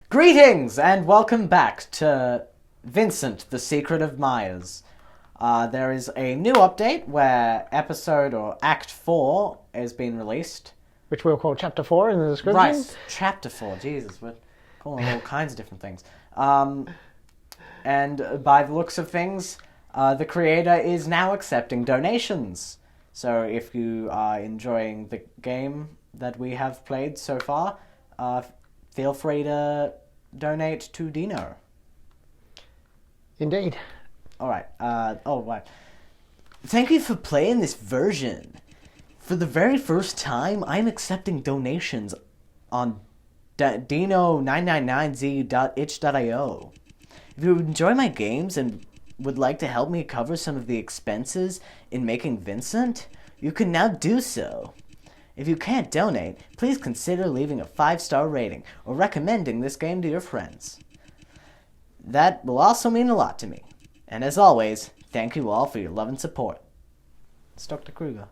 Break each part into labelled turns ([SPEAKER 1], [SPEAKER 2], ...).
[SPEAKER 1] Greetings and welcome back to Vincent, the Secret of Myers. There is a new update where episode or Act 4 has been released.
[SPEAKER 2] Which we'll call Chapter 4 in the description.
[SPEAKER 1] Right, Chapter 4, Jesus, we're calling all kinds of different things. And by the looks of things, the creator is now accepting donations. So if you are enjoying the game that we have played so far, feel free to donate to Dino.
[SPEAKER 2] Indeed.
[SPEAKER 1] Alright, right. Thank you for playing this version. For the very first time, I'm accepting donations on dino999z.itch.io. If you enjoy my games and would like to help me cover some of the expenses in making Vincent, you can now do so. If you can't donate, please consider leaving a 5-star rating or recommending this game to your friends. That will also mean a lot to me. And as always, thank you all for your love and support. It's Dr. Kruger.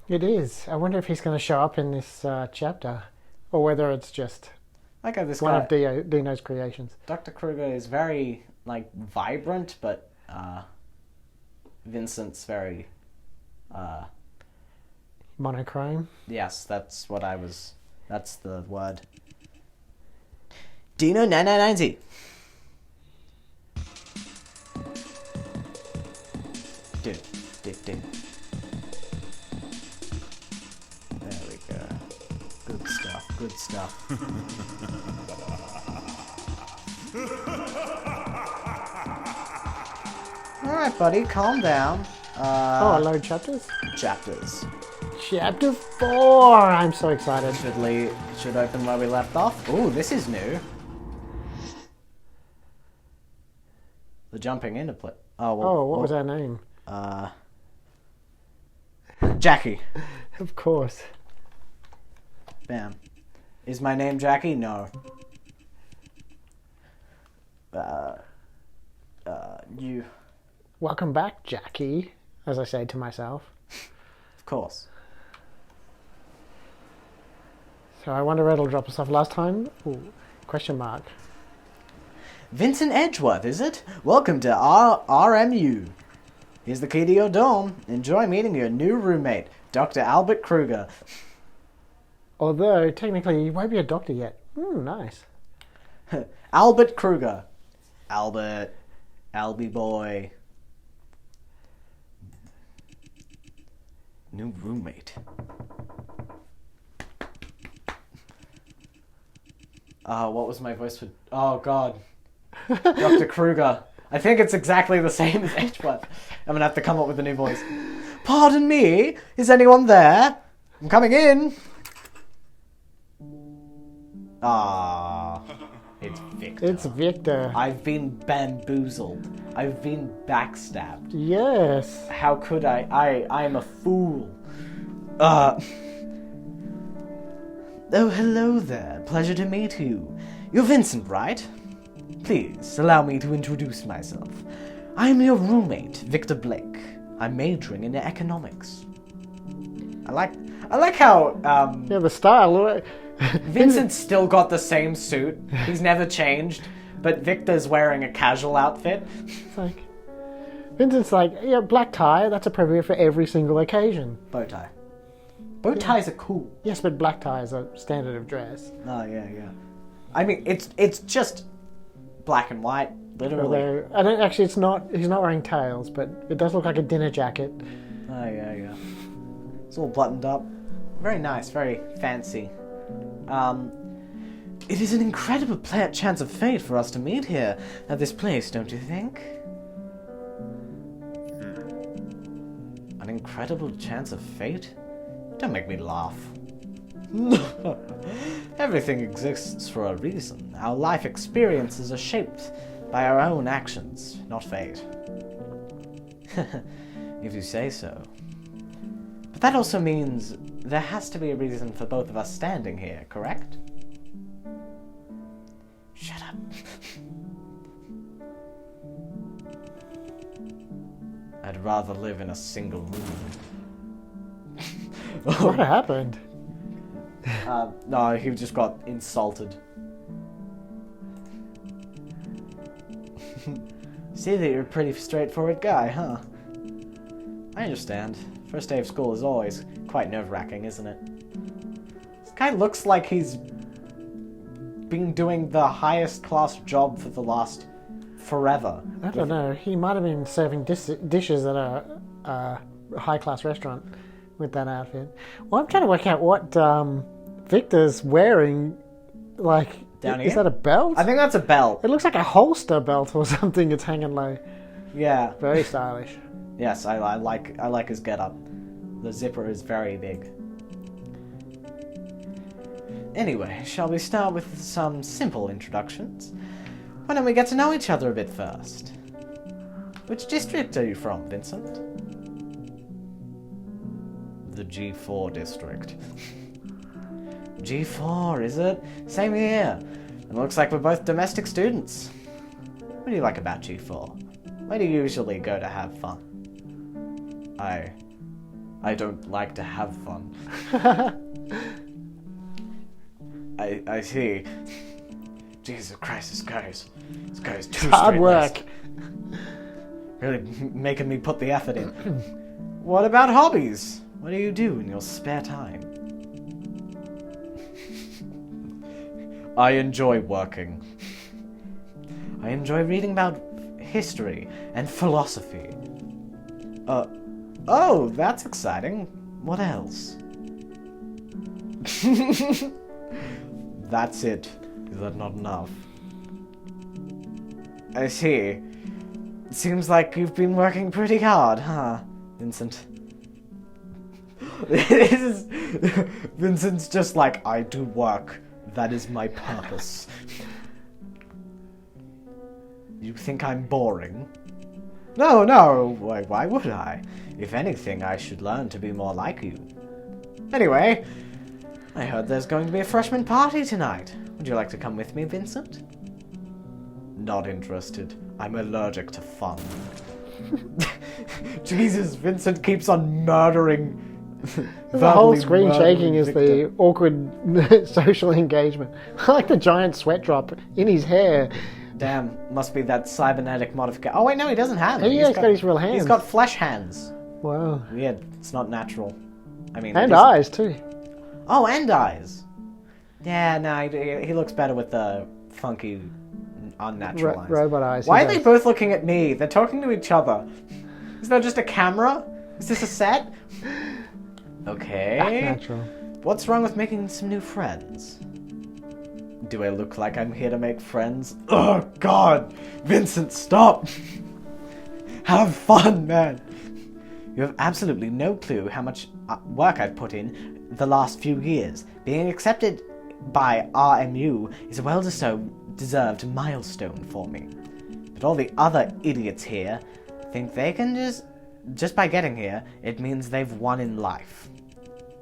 [SPEAKER 2] It is. I wonder if he's going to show up in this chapter, or whether it's just one of Dino's creations.
[SPEAKER 1] Dr. Kruger is very, vibrant, but Vincent's very...
[SPEAKER 2] monochrome?
[SPEAKER 1] Yes, that's the word. Dino999Z. Dude. There we go. Good stuff. Alright, buddy, calm down.
[SPEAKER 2] Load chapters?
[SPEAKER 1] Chapters.
[SPEAKER 2] Chapter 4! I'm so excited.
[SPEAKER 1] Should open where we left off. Ooh, this is new. The jumping into play.
[SPEAKER 2] What was our name?
[SPEAKER 1] Jackie.
[SPEAKER 2] Of course.
[SPEAKER 1] Bam. Is my name Jackie? No. You.
[SPEAKER 2] Welcome back, Jackie, as I say to myself.
[SPEAKER 1] Of course.
[SPEAKER 2] So I wonder where it'll drop us off last time. Ooh, question mark.
[SPEAKER 1] Vincent Edgeworth, is it? Welcome to RMU. Here's the key to your dorm. Enjoy meeting your new roommate, Dr. Albert Kruger.
[SPEAKER 2] Although, technically, he won't be a doctor yet. Nice.
[SPEAKER 1] Albert Kruger. Albert. Albie boy. New roommate. What was my voice for... Oh, God. Dr. Kruger. I think it's exactly the same as Edgeworth. I'm going to have to come up with a new voice. Pardon me? Is anyone there? I'm coming in. It's Victor.
[SPEAKER 2] It's Victor.
[SPEAKER 1] I've been bamboozled. I've been backstabbed.
[SPEAKER 2] Yes.
[SPEAKER 1] How could I? I'm a fool. Oh, hello there. Pleasure to meet you. You're Vincent, right? Please, allow me to introduce myself. I'm your roommate, Victor Blake. I'm majoring in economics. I like how,
[SPEAKER 2] the style.
[SPEAKER 1] Vincent's still got the same suit. He's never changed. But Victor's wearing a casual outfit.
[SPEAKER 2] It's like... Vincent's like, yeah, black tie, that's appropriate for every single occasion.
[SPEAKER 1] Bow tie. Bow ties are cool.
[SPEAKER 2] Yes, but black tie is a standard of dress.
[SPEAKER 1] Oh, yeah. I mean, it's just black and white, literally.
[SPEAKER 2] Although, I don't, actually, it's not. He's not wearing tails, but it does look like a dinner jacket.
[SPEAKER 1] Oh, yeah. It's all buttoned up. Very nice, very fancy. It is an incredible chance of fate for us to meet here at this place, don't you think? An incredible chance of fate? Don't make me laugh. Everything exists for a reason. Our life experiences are shaped by our own actions, not fate. If you say so. But that also means there has to be a reason for both of us standing here, correct? Shut up. I'd rather live in a single room.
[SPEAKER 2] What happened?
[SPEAKER 1] No, he just got insulted. See that you're a pretty straightforward guy, huh? I understand. First day of school is always quite nerve-wracking, isn't it? This guy looks like he's been doing the highest class job for the last forever.
[SPEAKER 2] I don't know. He might have been serving dishes at a high-class restaurant with that outfit. Well, I'm trying to work out what Victor's wearing. Like,
[SPEAKER 1] down here?
[SPEAKER 2] Is that a belt?
[SPEAKER 1] I think that's a belt.
[SPEAKER 2] It looks like a holster belt or something. It's hanging low.
[SPEAKER 1] Yeah.
[SPEAKER 2] Very stylish.
[SPEAKER 1] Yes, I like his getup. The zipper is very big. Anyway, shall we start with some simple introductions? Why don't we get to know each other a bit first? Which district are you from, Vincent? The G4 district. G4, is it? Same here. It looks like we're both domestic students. What do you like about G4? Where do you usually go to have fun? I don't like to have fun. I see. Jesus Christ, this guy's too
[SPEAKER 2] hard work.
[SPEAKER 1] Really making me put the effort in. What about hobbies? What do you do in your spare time? I enjoy working. I enjoy reading about history and philosophy. Oh, that's exciting. What else? That's it. Is that not enough? I see. It seems like you've been working pretty hard, huh, Vincent? Vincent's just like, I do work. That is my purpose. You think I'm boring? No, why would I? If anything, I should learn to be more like you. Anyway, I heard there's going to be a freshman party tonight. Would you like to come with me, Vincent? Not interested. I'm allergic to fun. Jesus, Vincent keeps on murdering.
[SPEAKER 2] The whole screen shaking is the awkward social engagement. I like the giant sweat drop in his hair.
[SPEAKER 1] Damn, must be that cybernetic modification. Oh wait, no, he doesn't have it.
[SPEAKER 2] He's got his real hands.
[SPEAKER 1] He's got flesh hands.
[SPEAKER 2] Wow.
[SPEAKER 1] Weird. It's not natural. I mean,
[SPEAKER 2] and eyes too.
[SPEAKER 1] Oh, and eyes. Yeah, no, he looks better with the funky, unnatural eyes.
[SPEAKER 2] Robot eyes.
[SPEAKER 1] Why are they both looking at me? They're talking to each other. Is there just a camera? Is this a set? Okay.
[SPEAKER 2] Natural.
[SPEAKER 1] What's wrong with making some new friends? Do I look like I'm here to make friends? Oh, God! Vincent, stop! Have fun, man! You have absolutely no clue how much work I've put in the last few years. Being accepted by RMU is a well-deserved milestone for me. But all the other idiots here think they can just by getting here, it means they've won in life.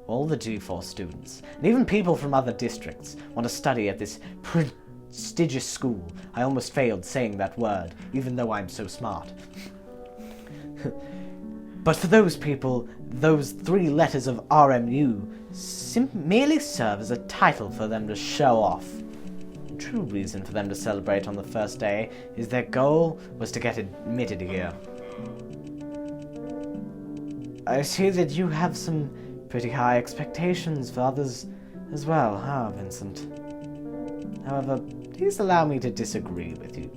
[SPEAKER 1] All the G4 students, and even people from other districts, want to study at this prestigious school. I almost failed saying that word, even though I'm so smart. But for those people, those 3 letters of RMU merely serve as a title for them to show off. The true reason for them to celebrate on the first day is their goal was to get admitted here. I see that you have some pretty high expectations for others as well, huh, Vincent? However, please allow me to disagree with you.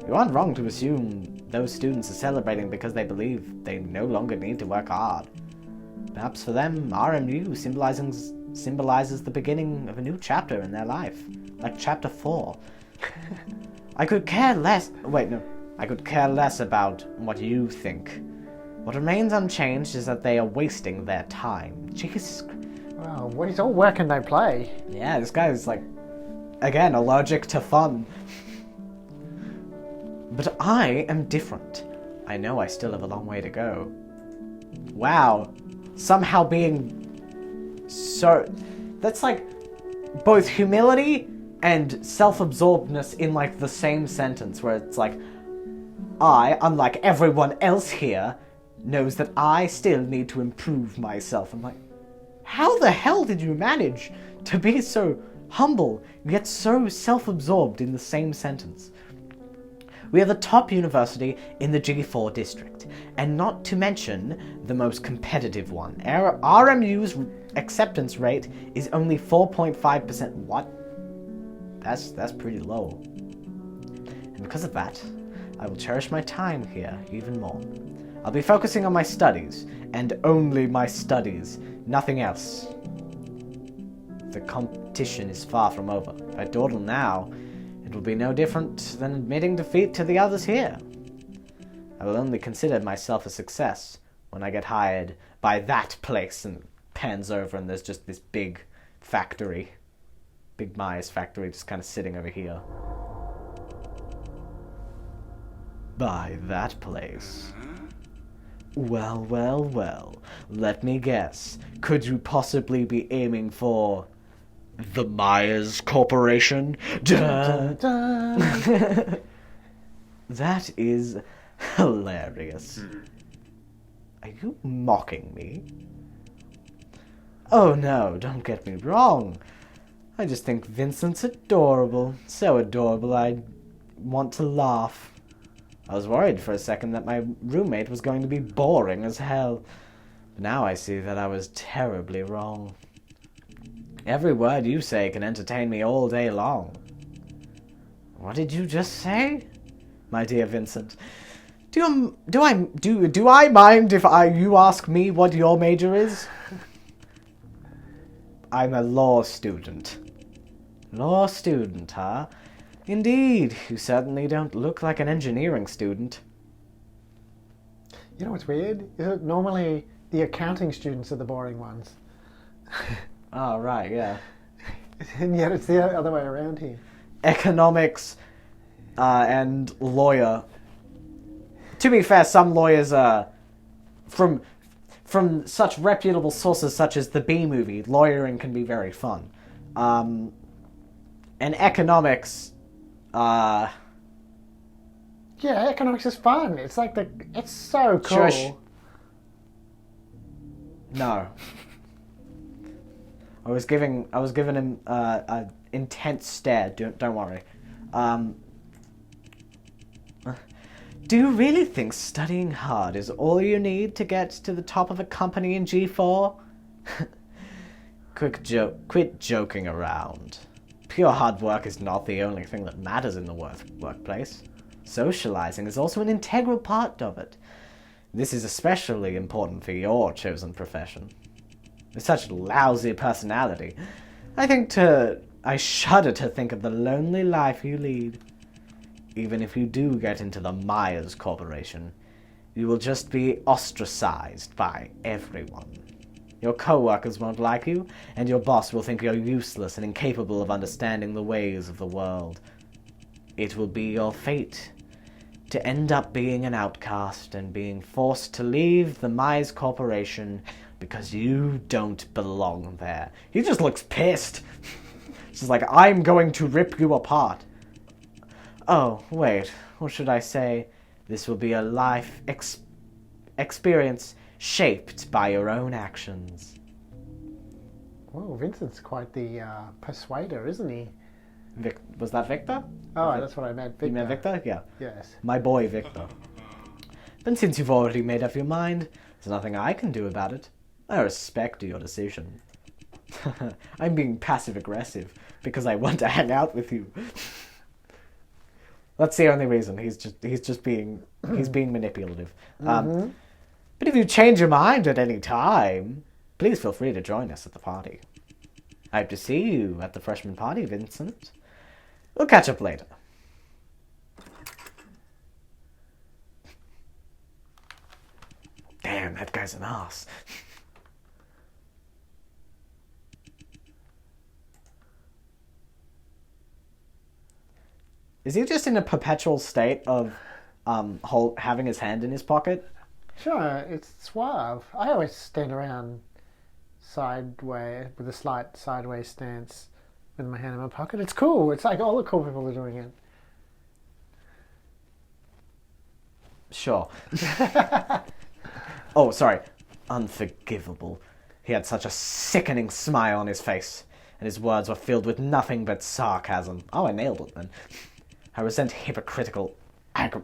[SPEAKER 1] You aren't wrong to assume those students are celebrating because they believe they no longer need to work hard. Perhaps for them, RMU symbolizes the beginning of a new chapter in their life, like chapter 4. I could care less about what you think. What remains unchanged is that they are wasting their time. Jesus.
[SPEAKER 2] Wow, well, he's all work and no play.
[SPEAKER 1] Yeah, this guy is like, again, allergic to fun. But I am different. I know I still have a long way to go. Wow. Somehow being so... That's like both humility and self-absorbedness in like the same sentence, where it's like, I, unlike everyone else here, knows that I still need to improve myself. I'm like, how the hell did you manage to be so humble, yet so self-absorbed in the same sentence? We are the top university in the G4 district, and not to mention the most competitive one. Our RMU's acceptance rate is only 4.5%. What? That's pretty low. And because of that, I will cherish my time here even more. I'll be focusing on my studies, and only my studies, nothing else. The competition is far from over. If I dawdle now, it will be no different than admitting defeat to the others here. I will only consider myself a success when I get hired by that place, and pans over and there's just this big factory. Big Myers factory just kind of sitting over here. By that place. Well, well, well. Let me guess. Could you possibly be aiming for the Myers Corporation?
[SPEAKER 2] Dun, dun.
[SPEAKER 1] That is hilarious. Are you mocking me? Oh no, don't get me wrong. I just think Vincent's adorable. So adorable I'd want to laugh. I was worried for a second that my roommate was going to be boring as hell. But now I see that I was terribly wrong. Every word you say can entertain me all day long. What did you just say? My dear Vincent, do I mind if you ask me what your major is? I'm a law student. Law student, huh? Indeed, you certainly don't look like an engineering student.
[SPEAKER 2] You know what's weird? Is it normally the accounting students are the boring ones?
[SPEAKER 1] Oh, right, yeah.
[SPEAKER 2] And yet it's the other way around here.
[SPEAKER 1] Economics and lawyer. To be fair, some lawyers from such reputable sources such as the B movie, lawyering can be very fun. And economics,
[SPEAKER 2] Yeah, economics is fun. It's like it's so cool.
[SPEAKER 1] Shush. No. I was giving him an intense stare. Don't worry. Do you really think studying hard is all you need to get to the top of a company in G4? Quit joking around. Pure hard work is not the only thing that matters in the workplace. Socializing is also an integral part of it. This is especially important for your chosen profession. With such lousy personality, I shudder to think of the lonely life you lead. Even if you do get into the Myers Corporation, you will just be ostracized by everyone. Your co-workers won't like you, and your boss will think you're useless and incapable of understanding the ways of the world. It will be your fate to end up being an outcast and being forced to leave the Myers Corporation because you don't belong there. He just looks pissed. She's like, I'm going to rip you apart. Oh, wait, what should I say? This will be a life experience shaped by your own actions.
[SPEAKER 2] Whoa, Vincent's quite the persuader, isn't he?
[SPEAKER 1] Was that Victor?
[SPEAKER 2] Oh, that's what I meant. Victor.
[SPEAKER 1] You meant Victor? Yeah.
[SPEAKER 2] Yes.
[SPEAKER 1] My boy, Victor. Then since you've already made up your mind, there's nothing I can do about it. I respect your decision. I'm being passive-aggressive because I want to hang out with you. That's the only reason. He's being manipulative. But if you change your mind at any time, please feel free to join us at the party. I hope to see you at the freshman party, Vincent. We'll catch up later. Damn, that guy's an ass. Is he just in a perpetual state of having his hand in his pocket?
[SPEAKER 2] Sure, it's suave. I always stand around sideways with a slight sideways stance with my hand in my pocket. It's cool. It's like all the cool people are doing it.
[SPEAKER 1] Sure. Oh, sorry. Unforgivable. He had such a sickening smile on his face, and his words were filled with nothing but sarcasm. Oh, I nailed it then. I resent hypocritical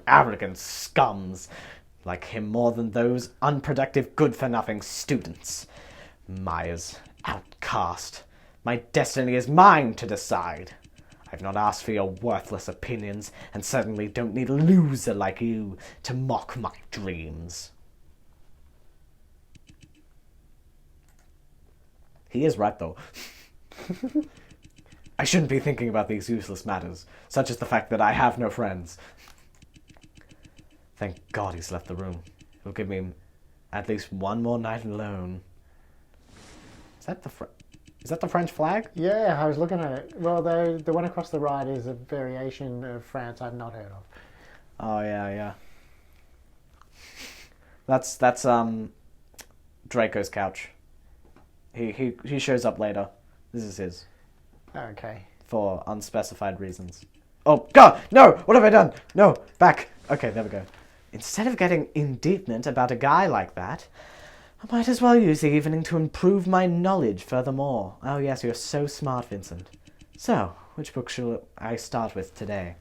[SPEAKER 1] arrogant scums like him more than those unproductive, good-for-nothing students. Maya's outcast. My destiny is mine to decide. I've not asked for your worthless opinions, and certainly don't need a loser like you to mock my dreams. He is right, though. I shouldn't be thinking about these useless matters, such as the fact that I have no friends. Thank God he's left the room. He'll give me at least one more night alone. Is that the French flag?
[SPEAKER 2] Yeah, I was looking at it. Well, the one across the right is a variation of France I've not heard of.
[SPEAKER 1] Oh yeah. That's Draco's couch. He shows up later. This is his.
[SPEAKER 2] Okay.
[SPEAKER 1] For unspecified reasons. Oh God! No! What have I done? No! Back! Okay, there we go. Instead of getting indignant about a guy like that, I might as well use the evening to improve my knowledge furthermore. Oh yes, you're so smart, Vincent. So, which book shall I start with today?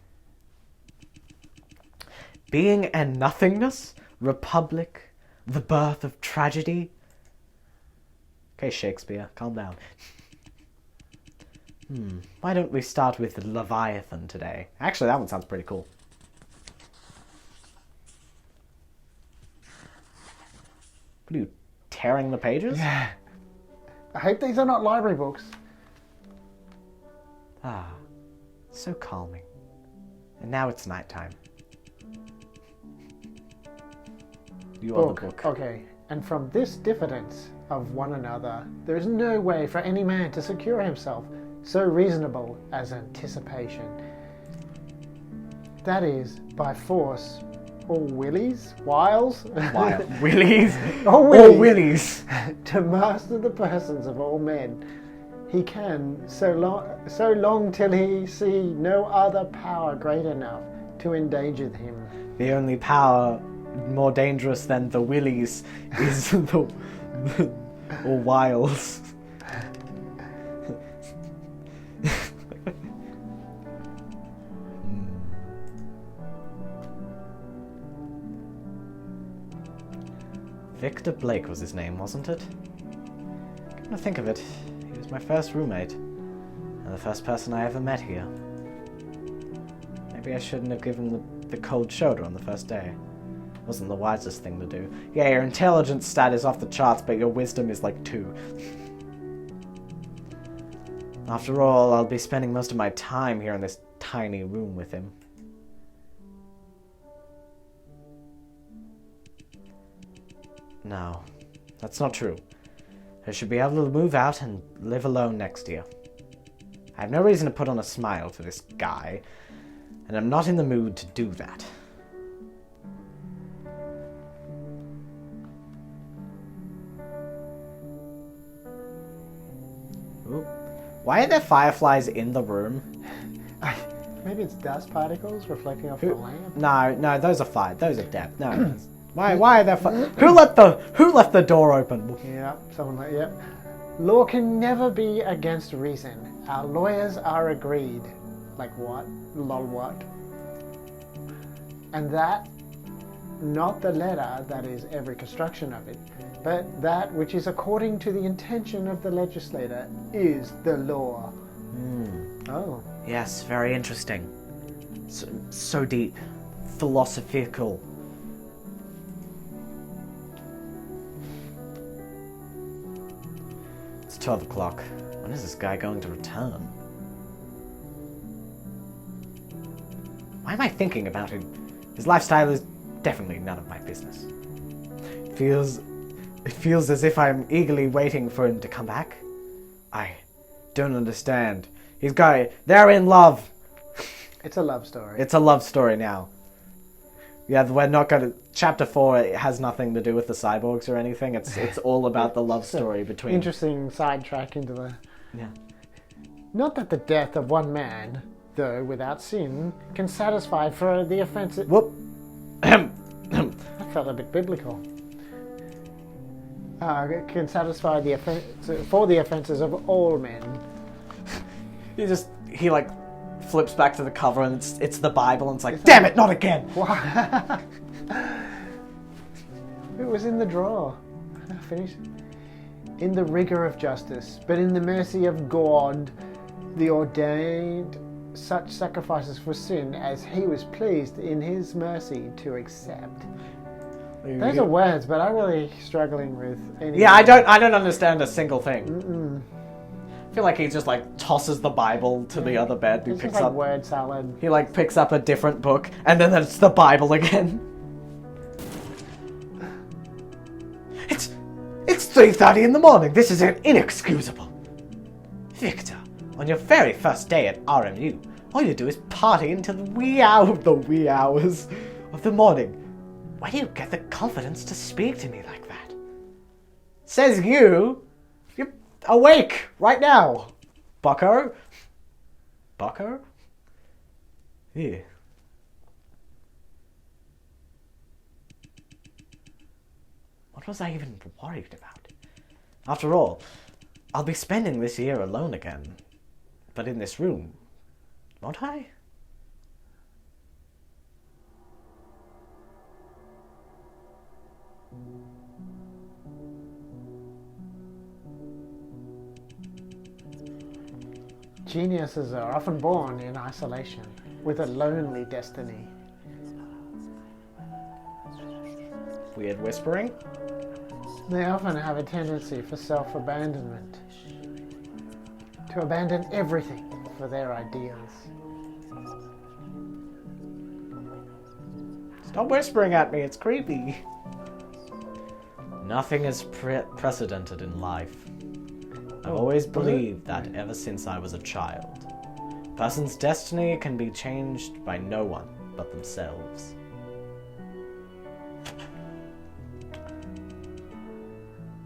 [SPEAKER 1] Being and Nothingness? Republic? The Birth of Tragedy? Okay, Shakespeare, calm down. Why don't we start with Leviathan today? Actually, that one sounds pretty cool. What are you, tearing the pages?
[SPEAKER 2] Yeah. I hope these are not library books.
[SPEAKER 1] Ah, so calming. And now it's nighttime. You are the book.
[SPEAKER 2] Okay. And from this diffidence of one another, there is no way for any man to secure himself so reasonable as anticipation. That is, by force, or wiles,
[SPEAKER 1] Willies?
[SPEAKER 2] or
[SPEAKER 1] willies.
[SPEAKER 2] to master the persons of all men. He can, so long till he see no other power great enough to endanger him.
[SPEAKER 1] The only power more dangerous than the willies is the or wiles. Victor Blake was his name, wasn't it? Come to think of it, he was my first roommate, and the first person I ever met here. Maybe I shouldn't have given the cold shoulder on the first day. Wasn't the wisest thing to do. Yeah, your intelligence stat is off the charts, but your wisdom is like 2. After all, I'll be spending most of my time here in this tiny room with him. No, that's not true. I should be able to move out and live alone next year. I have no reason to put on a smile for this guy, and I'm not in the mood to do that. Ooh. Why are there fireflies in the room?
[SPEAKER 2] Maybe it's dust particles reflecting off the lamp.
[SPEAKER 1] No, those are fire. Those are death. No. Why are there Who left the door open?
[SPEAKER 2] Yep, someone like, yep. Law can never be against reason. Our lawyers are agreed. Like what? Lol, what? And that, not the letter, that is every construction of it, but that which is according to the intention of the legislator is the law. Oh.
[SPEAKER 1] Yes, very interesting. So deep. Philosophical. It's 12 o'clock. When is this guy going to return? Why am I thinking about him? His lifestyle is definitely none of my business. It feels as if I'm eagerly waiting for him to come back. I don't understand. They're in love.
[SPEAKER 2] It's a love story.
[SPEAKER 1] It's a love story now. Yeah, we're not going to... Chapter 4, it has nothing to do with the cyborgs or anything. It's all about the love story between...
[SPEAKER 2] Interesting sidetrack into the...
[SPEAKER 1] Yeah.
[SPEAKER 2] Not that the death of one man, though without sin, can satisfy for the offense...
[SPEAKER 1] Whoop.
[SPEAKER 2] That felt a bit biblical. Can satisfy the offense for the offences of all men.
[SPEAKER 1] He flips back to the cover and it's the Bible and it's like, damn it, not again!
[SPEAKER 2] It was in the drawer. I finished. In the rigour of justice, but in the mercy of God, the ordained such sacrifices for sin as he was pleased in his mercy to accept. Those are words, but I'm really struggling with any.
[SPEAKER 1] Yeah, I don't understand a single thing. I feel like he just like tosses the Bible to the other bed.
[SPEAKER 2] It's just like word salad.
[SPEAKER 1] He like picks up a different book, and then it's the Bible again. It's 3:30 in the morning. This is inexcusable. Victor, on your very first day at RMU, all you do is party until the wee hours of the morning. Where do you get the confidence to speak to me like that? Says you. You're awake right now, bucko. Bucko? Yeah. What was I even worried about? After all, I'll be spending this year alone again. But in this room, won't I?
[SPEAKER 2] Geniuses are often born in isolation, with a lonely destiny.
[SPEAKER 1] Weird whispering.
[SPEAKER 2] They often have a tendency for self-abandonment, to abandon everything for their ideals.
[SPEAKER 1] Stop whispering at me, it's creepy. Nothing is precedented in life. I've always believed that ever since I was a child. A person's destiny can be changed by no one but themselves.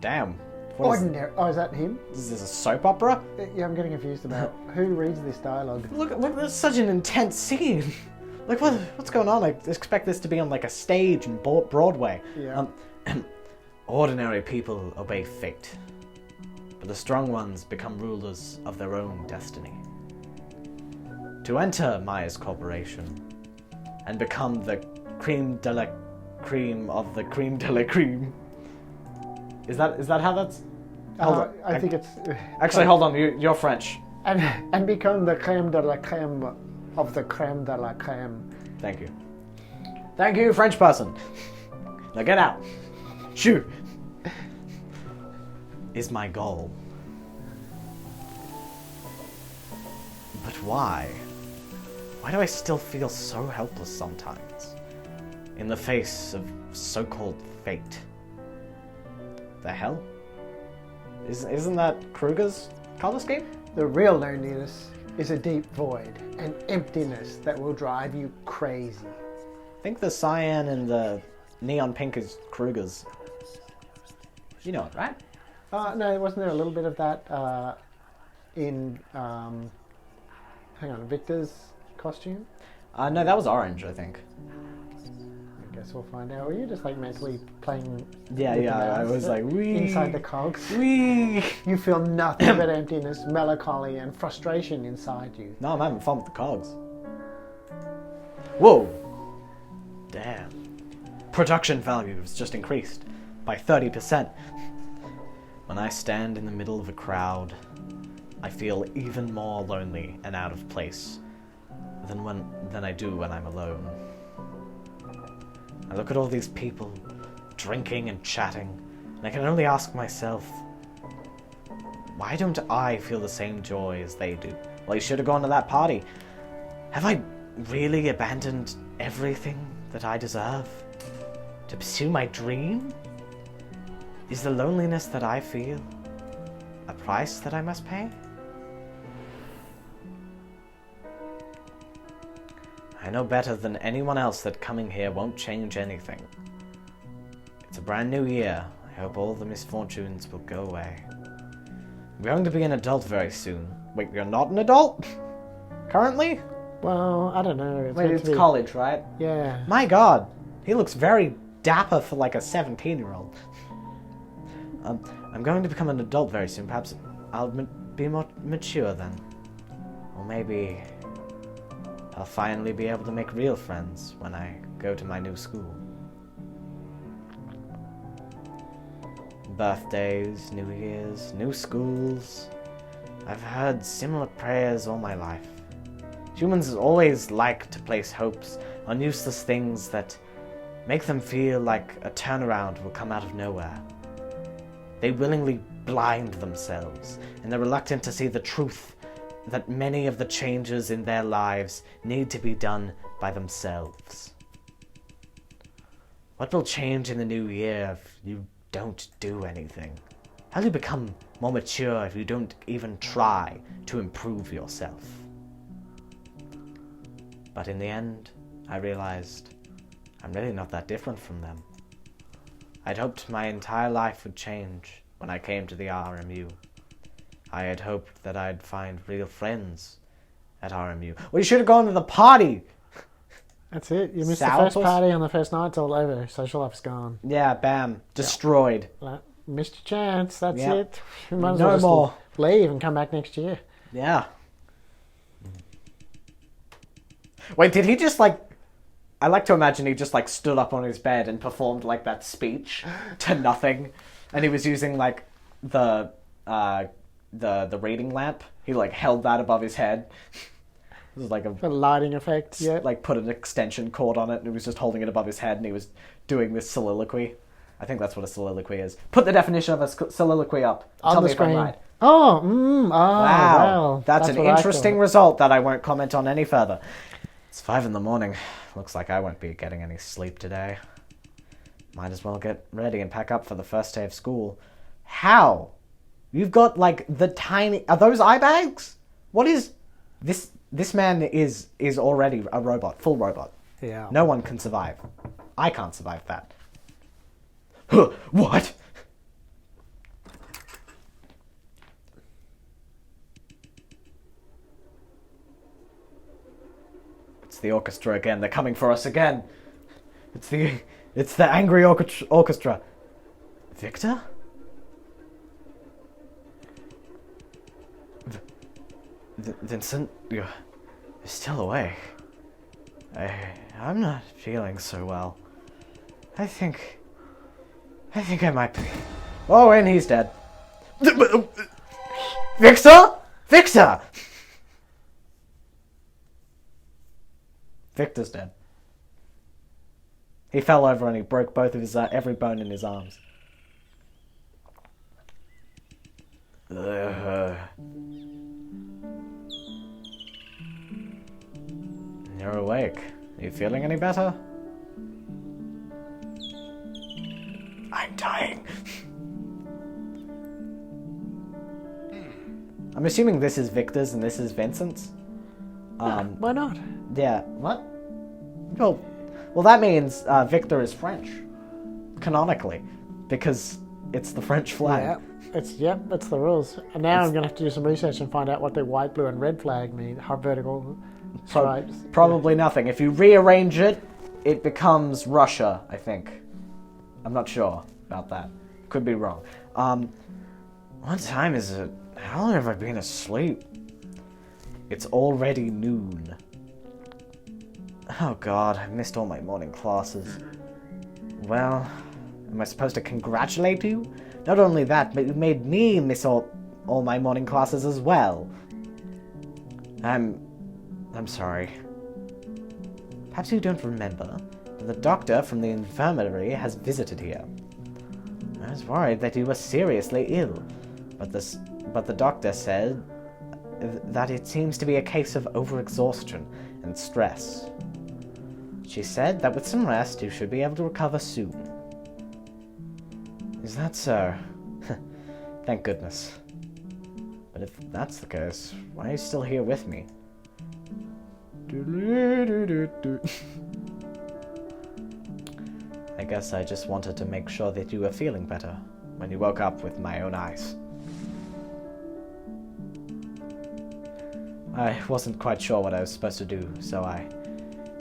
[SPEAKER 1] Damn.
[SPEAKER 2] Ordinary. Oh, is that him?
[SPEAKER 1] Is this a soap opera?
[SPEAKER 2] Yeah, I'm getting confused about who reads this dialogue.
[SPEAKER 1] Look, that's such an intense scene. Like, what's going on? I expect this to be on like a stage in Broadway.
[SPEAKER 2] Yeah.
[SPEAKER 1] Ordinary people obey fate, but the strong ones become rulers of their own destiny. To enter Maya's corporation and become the creme de la creme of the creme de la creme. Is that how that's?
[SPEAKER 2] I think it's...
[SPEAKER 1] Actually, hold on, you're French.
[SPEAKER 2] And become the creme de la creme of the creme de la creme.
[SPEAKER 1] Thank you. Thank you, French person. Now get out. Shoo. Is my goal. But why? Why do I still feel so helpless sometimes? In the face of so-called fate. The hell? Isn't that Kruger's color scheme?
[SPEAKER 2] The real loneliness is a deep void, an emptiness that will drive you crazy.
[SPEAKER 1] I think the cyan and the neon pink is Kruger's. You know it, right?
[SPEAKER 2] No, wasn't there a little bit of that in, hang on, Victor's costume?
[SPEAKER 1] No, that was orange, I think.
[SPEAKER 2] I guess we'll find out. Were you just like mentally playing?
[SPEAKER 1] Yeah, I was like, wee.
[SPEAKER 2] Inside the cogs.
[SPEAKER 1] Wee.
[SPEAKER 2] You feel nothing but emptiness, melancholy, and frustration inside you.
[SPEAKER 1] No, I'm having fun with the cogs. Whoa. Damn. Production value has just increased by 30%. When I stand in the middle of a crowd, I feel even more lonely and out of place than I do when I'm alone. I look at all these people drinking and chatting, and I can only ask myself, why don't I feel the same joy as they do? Well, you should have gone to that party. Have I really abandoned everything that I deserve to pursue my dream? Is the loneliness that I feel a price that I must pay? I know better than anyone else that coming here won't change anything. It's a brand new year. I hope all the misfortunes will go away. I'm going to be an adult very soon. Wait, you're not an adult? Currently?
[SPEAKER 2] Well, I don't know.
[SPEAKER 1] Wait, it's college, right?
[SPEAKER 2] Yeah.
[SPEAKER 1] My god, he looks very dapper for like a 17-year-old. I'm going to become an adult very soon. Perhaps I'll be more mature then. Or maybe I'll finally be able to make real friends when I go to my new school. Birthdays, New Year's, new schools. I've heard similar prayers all my life. Humans always like to place hopes on useless things that make them feel like a turnaround will come out of nowhere. They willingly blind themselves, and they're reluctant to see the truth that many of the changes in their lives need to be done by themselves. What will change in the new year if you don't do anything? How do you become more mature if you don't even try to improve yourself? But in the end, I realized I'm really not that different from them. I'd hoped my entire life would change when I came to the RMU. I had hoped that I'd find real friends at RMU. Well, you should have gone to the party!
[SPEAKER 2] That's it. You missed the
[SPEAKER 1] Sourpuss?
[SPEAKER 2] first party on the first night. It's all over. Social life's gone.
[SPEAKER 1] Yeah, bam. Destroyed.
[SPEAKER 2] Missed your chance. That's
[SPEAKER 1] Yep.
[SPEAKER 2] it. You might as
[SPEAKER 1] No
[SPEAKER 2] well just
[SPEAKER 1] more.
[SPEAKER 2] leave and come back next year.
[SPEAKER 1] Yeah. Wait, did he just I like to imagine he just stood up on his bed and performed that speech to nothing, and he was using the reading lamp. He held that above his head. It was
[SPEAKER 2] A lighting effect, yeah.
[SPEAKER 1] put an extension cord on it, and he was just holding it above his head, and he was doing this soliloquy. I think that's what a soliloquy is. Put the definition of a soliloquy up.
[SPEAKER 2] On
[SPEAKER 1] Tell
[SPEAKER 2] the
[SPEAKER 1] me if I'm
[SPEAKER 2] screen.
[SPEAKER 1] right.
[SPEAKER 2] Wow.
[SPEAKER 1] Wow, that's an
[SPEAKER 2] what I
[SPEAKER 1] interesting
[SPEAKER 2] thought.
[SPEAKER 1] result that I won't comment on any further. It's 5 a.m. Looks like I won't be getting any sleep today. Might as well get ready and pack up for the first day of school. How? You've got the tiny... Are those eye bags? What is... This man is already a robot, full robot.
[SPEAKER 2] Yeah.
[SPEAKER 1] No one can survive. I can't survive that. Huh, what? It's the orchestra again. They're coming for us again. It's the angry orchestra. Victor? Vincent, you're still awake. I'm not feeling so well. I think I might be. Oh, and he's dead. Victor? Victor! Victor's dead. He fell over and he broke both of his every bone in his arms. You're awake. Are you feeling any better? I'm dying. I'm assuming this is Victor's and this is Vincent's.
[SPEAKER 2] Why not?
[SPEAKER 1] Yeah. What? Well, that means Victor is French, canonically, because it's the French flag.
[SPEAKER 2] Yeah, that's the rules. And now I'm going to have to do some research and find out what the white, blue, and red flag mean. Vertical stripes.
[SPEAKER 1] Probably nothing. If you rearrange it, it becomes Russia, I think. I'm not sure about that. Could be wrong. What time is it? How long have I been asleep? It's already noon. Oh god, I missed all my morning classes. Well, am I supposed to congratulate you? Not only that, but you made me miss all my morning classes as well. I'm sorry. Perhaps you don't remember, but the doctor from the infirmary has visited here. I was worried that you were seriously ill, but the doctor said that it seems to be a case of overexhaustion and stress. She said that with some rest you should be able to recover soon. Is that so? Thank goodness. But if that's the case, why are you still here with me? I guess I just wanted to make sure that you were feeling better when you woke up with my own eyes. I wasn't quite sure what I was supposed to do, so I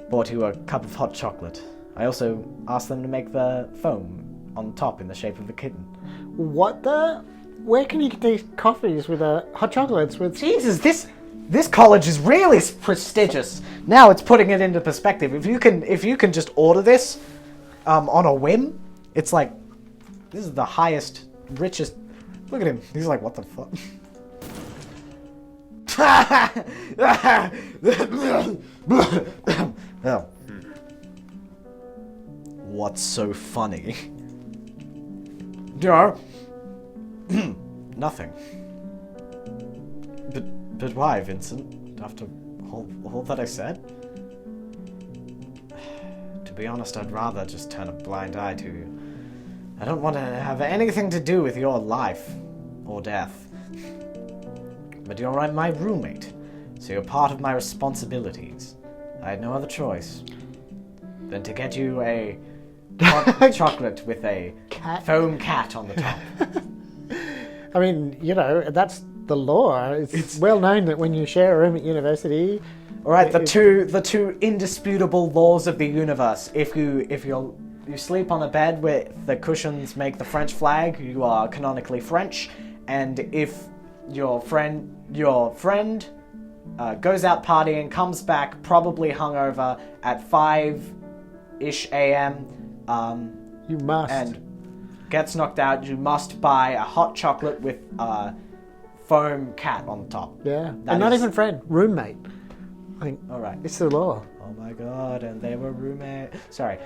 [SPEAKER 1] bought you a cup of hot chocolate. I also asked them to make the foam on top in the shape of a kitten.
[SPEAKER 2] What the? Where can you get these coffees with hot chocolates with...
[SPEAKER 1] Jesus, This college is really prestigious. Now it's putting it into perspective. If you can just order this on a whim, it's like this is the highest, richest. Look at him. He's like, what the fuck? Oh. What's so funny? Yeah. Nothing. But why, Vincent? After all that I said? To be honest, I'd rather just turn a blind eye to you. I don't want to have anything to do with your life or death. But you're my roommate, so you're part of my responsibilities. I had no other choice than to get you a hot chocolate with a foam cat on the top.
[SPEAKER 2] I mean, you know, that's the law. It's well known that when you share a room at university...
[SPEAKER 1] Alright, the two indisputable laws of the universe. If you sleep on a bed where the cushions make the French flag, you are canonically French. And if your friend goes out partying, comes back probably hungover at 5-ish a.m.
[SPEAKER 2] You must.
[SPEAKER 1] And gets knocked out, you must buy a hot chocolate with a foam cat on the top.
[SPEAKER 2] Yeah, and not even friend, roommate. I think,
[SPEAKER 1] all right.
[SPEAKER 2] It's the law.
[SPEAKER 1] Oh my god, and they were roommates. Sorry.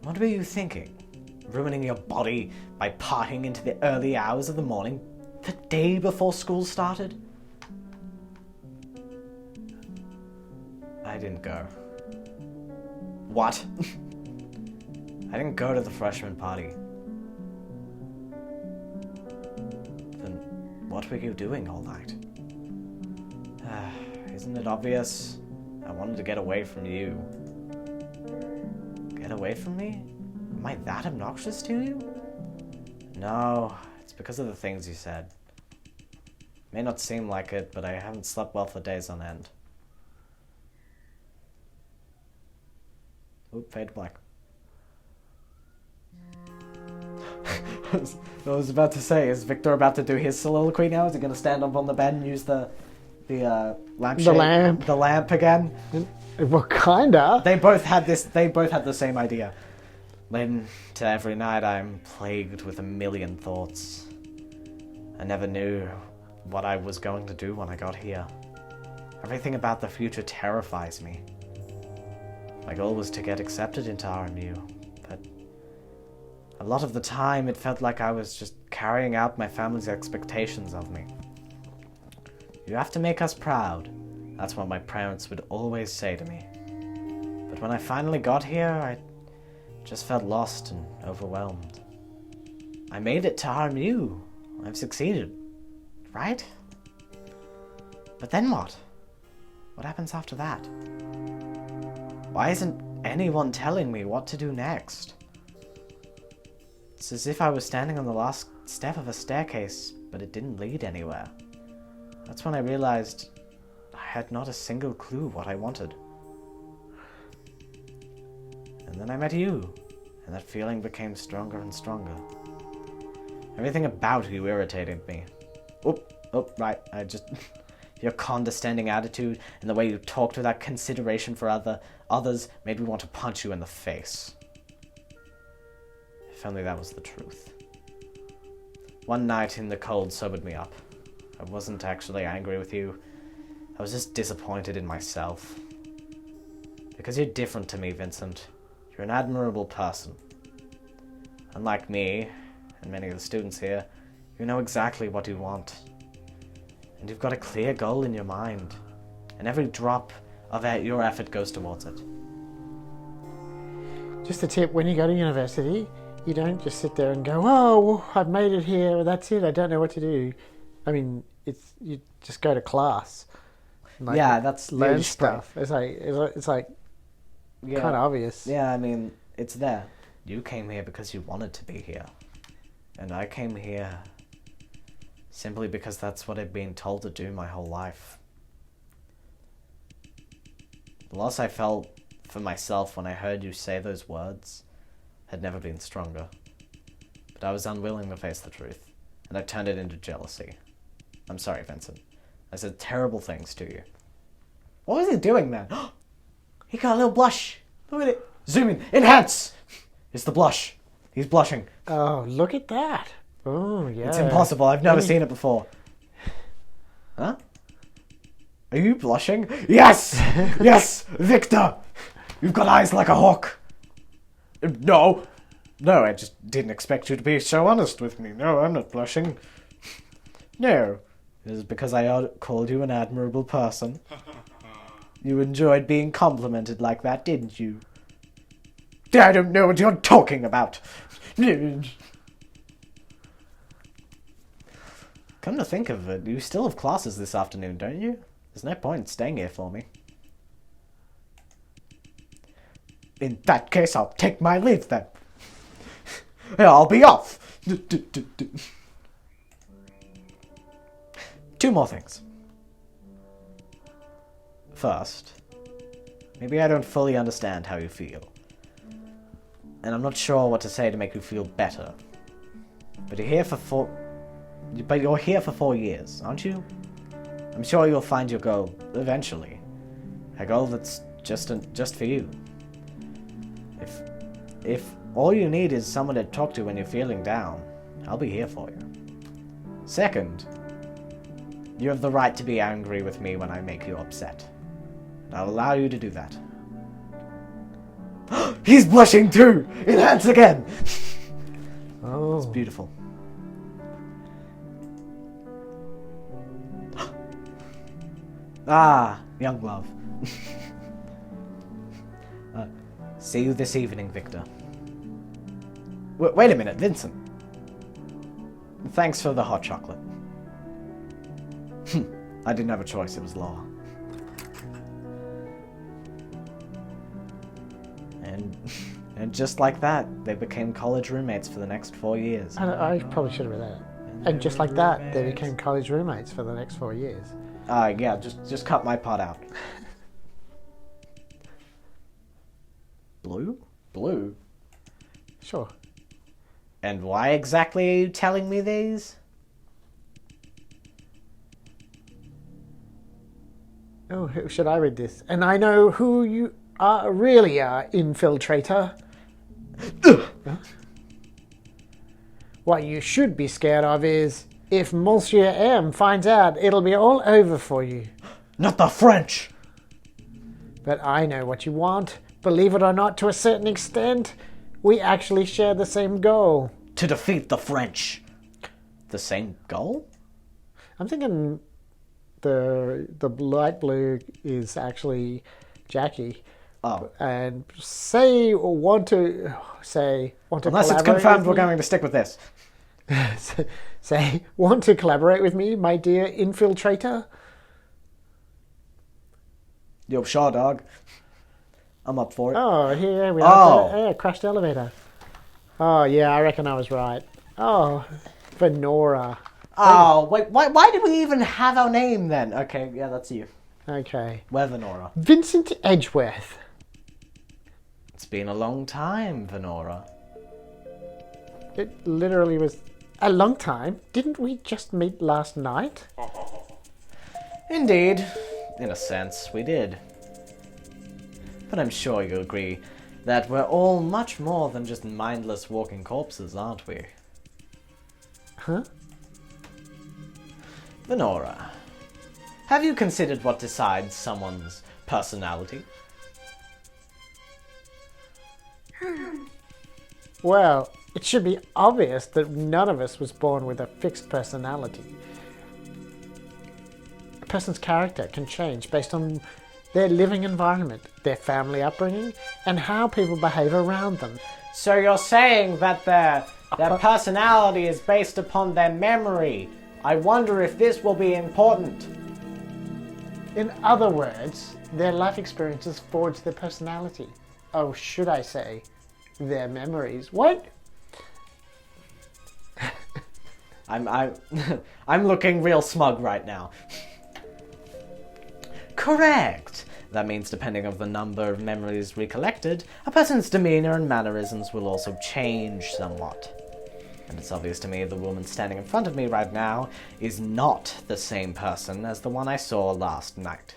[SPEAKER 1] What were you thinking? Ruining your body by partying into the early hours of the morning, the day before school started? I didn't go. What? I didn't go to the freshman party. Then what were you doing all night? Isn't it obvious? I wanted to get away from you. Get away from me? Am I that obnoxious to you? No, it's because of the things you said. May not seem like it, but I haven't slept well for days on end. Oop, fade black. I was about to say, is Victor about to do his soliloquy now? Is he going to stand up on the bed and use the lampshade? The lamp again?
[SPEAKER 2] Well, kinda.
[SPEAKER 1] They both had the same idea. Then, to every night, I'm plagued with a million thoughts. I never knew what I was going to do when I got here. Everything about the future terrifies me. My goal was to get accepted into RMU, but a lot of the time it felt like I was just carrying out my family's expectations of me. You have to make us proud. That's what my parents would always say to me. But when I finally got here, I just felt lost and overwhelmed. I made it to RMU. I've succeeded. Right? But then what? What happens after that? Why isn't anyone telling me what to do next? It's as if I was standing on the last step of a staircase, but it didn't lead anywhere. That's when I realized I had not a single clue what I wanted. And then I met you, and that feeling became stronger and stronger. Everything about you irritated me. Right, your condescending attitude and the way you talked without consideration for others made me want to punch you in the face. If only that was the truth. One night in the cold sobered me up. I wasn't actually angry with you. I was just disappointed in myself. Because you're different to me, Vincent. You're an admirable person. Unlike me, and many of the students here, you know exactly what you want. And you've got a clear goal in your mind. And every drop of your effort goes towards it.
[SPEAKER 2] Just a tip, when you go to university, you don't just sit there and go, oh, I've made it here, that's it, I don't know what to do. I mean, you just go to class. Like,
[SPEAKER 1] yeah, that's
[SPEAKER 2] learn stuff. It's like kind of obvious.
[SPEAKER 1] Yeah, I mean, it's there. You came here because you wanted to be here. And I came here simply because that's what I've been told to do my whole life. The loss I felt for myself when I heard you say those words had never been stronger. But I was unwilling to face the truth, and I turned it into jealousy. I'm sorry, Vincent. I said terrible things to you. What was he doing then? He got a little blush. Look at it. Zoom in. Enhance! It's the blush. He's blushing.
[SPEAKER 2] Oh, look at that. Oh, yeah.
[SPEAKER 1] It's impossible. I've never seen it before. Huh? Are you blushing? Yes! Yes! Victor! You've got eyes like a hawk. No. No, I just didn't expect you to be so honest with me. No, I'm not blushing. No. It is because I called you an admirable person. You enjoyed being complimented like that, didn't you? I don't know what you're talking about. Come to think of it, you still have classes this afternoon, don't you? There's no point in staying here for me. In that case, I'll take my leave then. I'll be off. 2 more things. First, maybe I don't fully understand how you feel. And I'm not sure what to say to make you feel better. But you're here for 4 years, aren't you? I'm sure you'll find your goal eventually. A goal that's just for you. If all you need is someone to talk to when you're feeling down, I'll be here for you. Second, you have the right to be angry with me when I make you upset. And I'll allow you to do that. He's blushing too! Enhance again!
[SPEAKER 2] Oh.
[SPEAKER 1] It's beautiful. Young love. See you this evening, Victor. Wait a minute, Vincent. Thanks for the hot chocolate. I didn't have a choice, it was law. And just like that, they became college roommates for the next 4 years.
[SPEAKER 2] I probably should have read that. And just like that, they became college roommates for the next 4 years.
[SPEAKER 1] Yeah, just cut my part out. Blue? Blue?
[SPEAKER 2] Sure.
[SPEAKER 1] And why exactly are you telling me these?
[SPEAKER 2] Oh, should I read this? And I know who you really are, infiltrator. Huh? What you should be scared of is, if Monsieur M finds out, it'll be all over for you.
[SPEAKER 1] Not the French!
[SPEAKER 2] But I know what you want. Believe it or not, to a certain extent, we actually share the same goal.
[SPEAKER 1] To defeat the French. The same goal?
[SPEAKER 2] I'm thinking the light blue is actually Jackie.
[SPEAKER 1] Oh.
[SPEAKER 2] And want to
[SPEAKER 1] Unless it's confirmed, we're going to stick with this.
[SPEAKER 2] Say, want to collaborate with me, my dear infiltrator?
[SPEAKER 1] Yo, sure, dog. I'm up for it.
[SPEAKER 2] Oh, here we are. Yeah, crashed elevator. Oh, yeah, I reckon I was right. Oh, Venora.
[SPEAKER 1] Oh, wait, why did we even have our name then? Okay, yeah, that's you.
[SPEAKER 2] Okay.
[SPEAKER 1] We're Venora.
[SPEAKER 2] Vincent Edgeworth.
[SPEAKER 1] It's been a long time, Venora.
[SPEAKER 2] It literally was a long time. Didn't we just meet last night?
[SPEAKER 1] Indeed. In a sense, we did. But I'm sure you'll agree that we're all much more than just mindless walking corpses, aren't we?
[SPEAKER 2] Huh?
[SPEAKER 1] Venora, have you considered what decides someone's personality?
[SPEAKER 2] Well, it should be obvious that none of us was born with a fixed personality. A person's character can change based on their living environment, their family upbringing, and how people behave around them.
[SPEAKER 1] So you're saying that their personality is based upon their memory. I wonder if this will be important.
[SPEAKER 2] In other words, their life experiences forge their personality. Oh, should I say, their memories. What?
[SPEAKER 1] I'm looking real smug right now. Correct. That means depending on the number of memories recollected, a person's demeanor and mannerisms will also change somewhat. And it's obvious to me the woman standing in front of me right now is not the same person as the one I saw last night.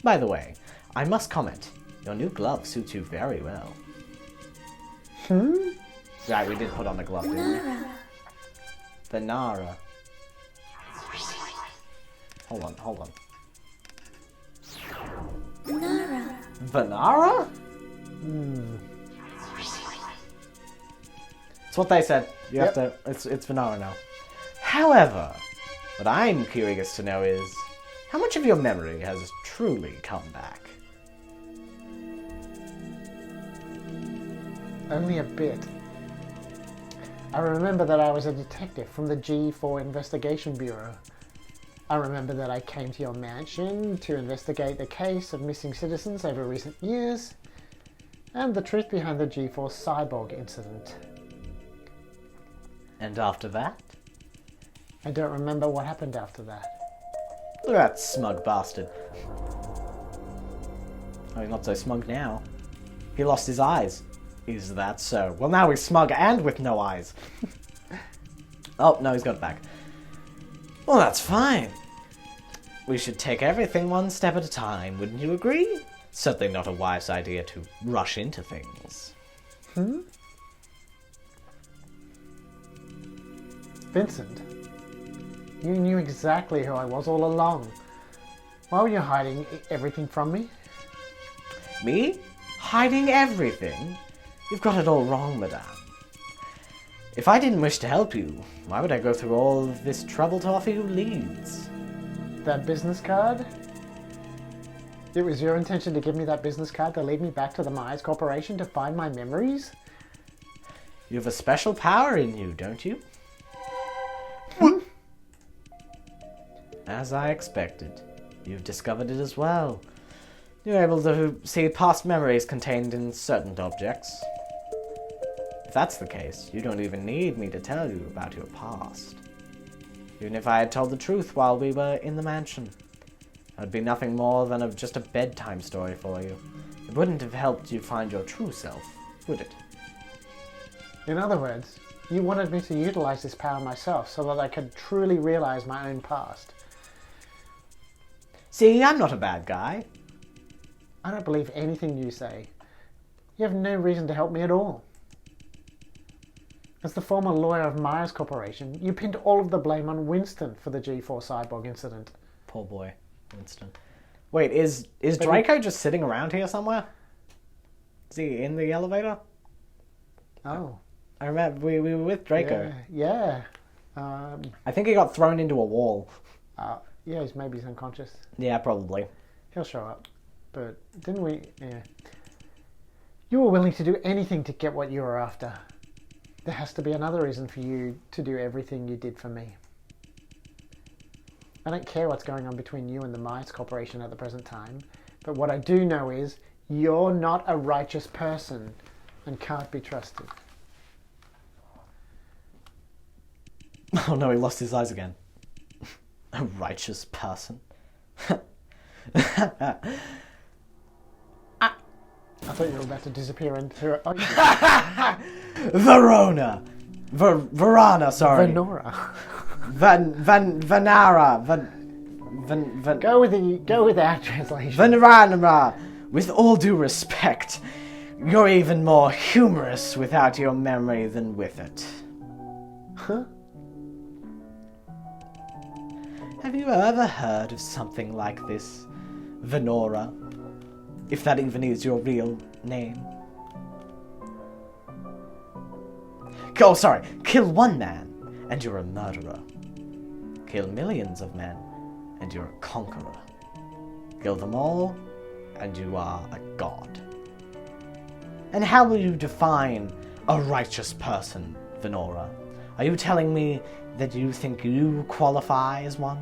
[SPEAKER 1] By the way, I must comment, your new glove suits you very well. Right, we did put on a glove, didn't we? Vanara. Hold on. Vanara? It's what they said. You have to. It's Vanara now. However, what I'm curious to know is how much of your memory has truly come back?
[SPEAKER 2] Only a bit. I remember that I was a detective from the G4 Investigation Bureau. I remember that I came to your mansion to investigate the case of missing citizens over recent years, and the truth behind the G4 cyborg incident.
[SPEAKER 1] And after that?
[SPEAKER 2] I don't remember what happened after that.
[SPEAKER 1] Look at that smug bastard. Oh, he's not so smug now. He lost his eyes. Is that so? Well, now he's smug and with no eyes. Oh, no, he's got it back. Well, that's fine. We should take everything one step at a time, wouldn't you agree? Certainly not a wise idea to rush into things.
[SPEAKER 2] Vincent, you knew exactly who I was all along. Why were you hiding everything from me?
[SPEAKER 1] Me? Hiding everything? You've got it all wrong, madame. If I didn't wish to help you, why would I go through all of this trouble to offer you leads?
[SPEAKER 2] That business card? It was your intention to give me that business card to lead me back to the Myers Corporation to find my memories?
[SPEAKER 1] You have a special power in you, don't you? As I expected. You've discovered it as well. You're able to see past memories contained in certain objects. If that's the case, you don't even need me to tell you about your past. Even if I had told the truth while we were in the mansion, that would be nothing more than just a bedtime story for you. It wouldn't have helped you find your true self, would it?
[SPEAKER 2] In other words, you wanted me to utilize this power myself so that I could truly realize my own past.
[SPEAKER 1] See, I'm not a bad guy.
[SPEAKER 2] I don't believe anything you say. You have no reason to help me at all. As the former lawyer of Myers Corporation, you pinned all of the blame on Winston for the G4 cyborg incident.
[SPEAKER 1] Poor boy, Winston. Wait, is Draco just sitting around here somewhere? Is he in the elevator?
[SPEAKER 2] Oh.
[SPEAKER 1] I remember we were with Draco.
[SPEAKER 2] Yeah.
[SPEAKER 1] I think he got thrown into a wall.
[SPEAKER 2] Yeah, maybe he's unconscious.
[SPEAKER 1] Yeah, probably.
[SPEAKER 2] He'll show up. But didn't we? Yeah. You were willing to do anything to get what you were after. There has to be another reason for you to do everything you did for me. I don't care what's going on between you and the Myers Corporation at the present time, but what I do know is you're not a righteous person and can't be trusted.
[SPEAKER 1] Oh no, he lost his eyes again. A righteous person.
[SPEAKER 2] I thought you were about to disappear into... Oh,
[SPEAKER 1] Verona! Verana, sorry.
[SPEAKER 2] Venora.
[SPEAKER 1] Vanara.
[SPEAKER 2] Go with that translation.
[SPEAKER 1] Vanara. With all due respect, you're even more humorous without your memory than with it.
[SPEAKER 2] Huh?
[SPEAKER 1] Have you ever heard of something like this, Venora? If that even is your real name. Oh, sorry. Kill one man, and you're a murderer. Kill millions of men, and you're a conqueror. Kill them all, and you are a god. And how will you define a righteous person, Venora? Are you telling me that you think you qualify as one?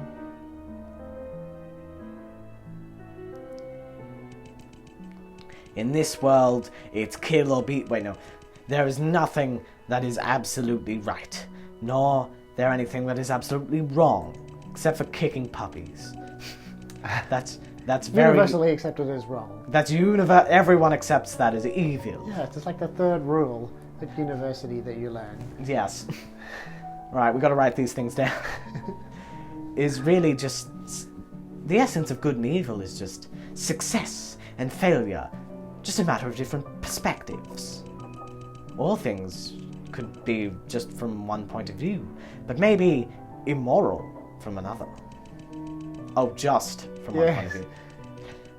[SPEAKER 1] In this world, it's kill or be... Wait, no. There is nothing that is absolutely right, nor there anything that is absolutely wrong, except for kicking puppies. That's very...
[SPEAKER 2] Universally accepted as wrong.
[SPEAKER 1] That's everyone accepts that as evil.
[SPEAKER 2] Yeah, it's just like the third rule. at university that you learn.
[SPEAKER 1] Yes. Right, we got to write these things down. Is really just the essence of good and evil is just success and failure, just a matter of different perspectives. All things could be just from one point of view, but maybe immoral from another. Oh, just from one point of view.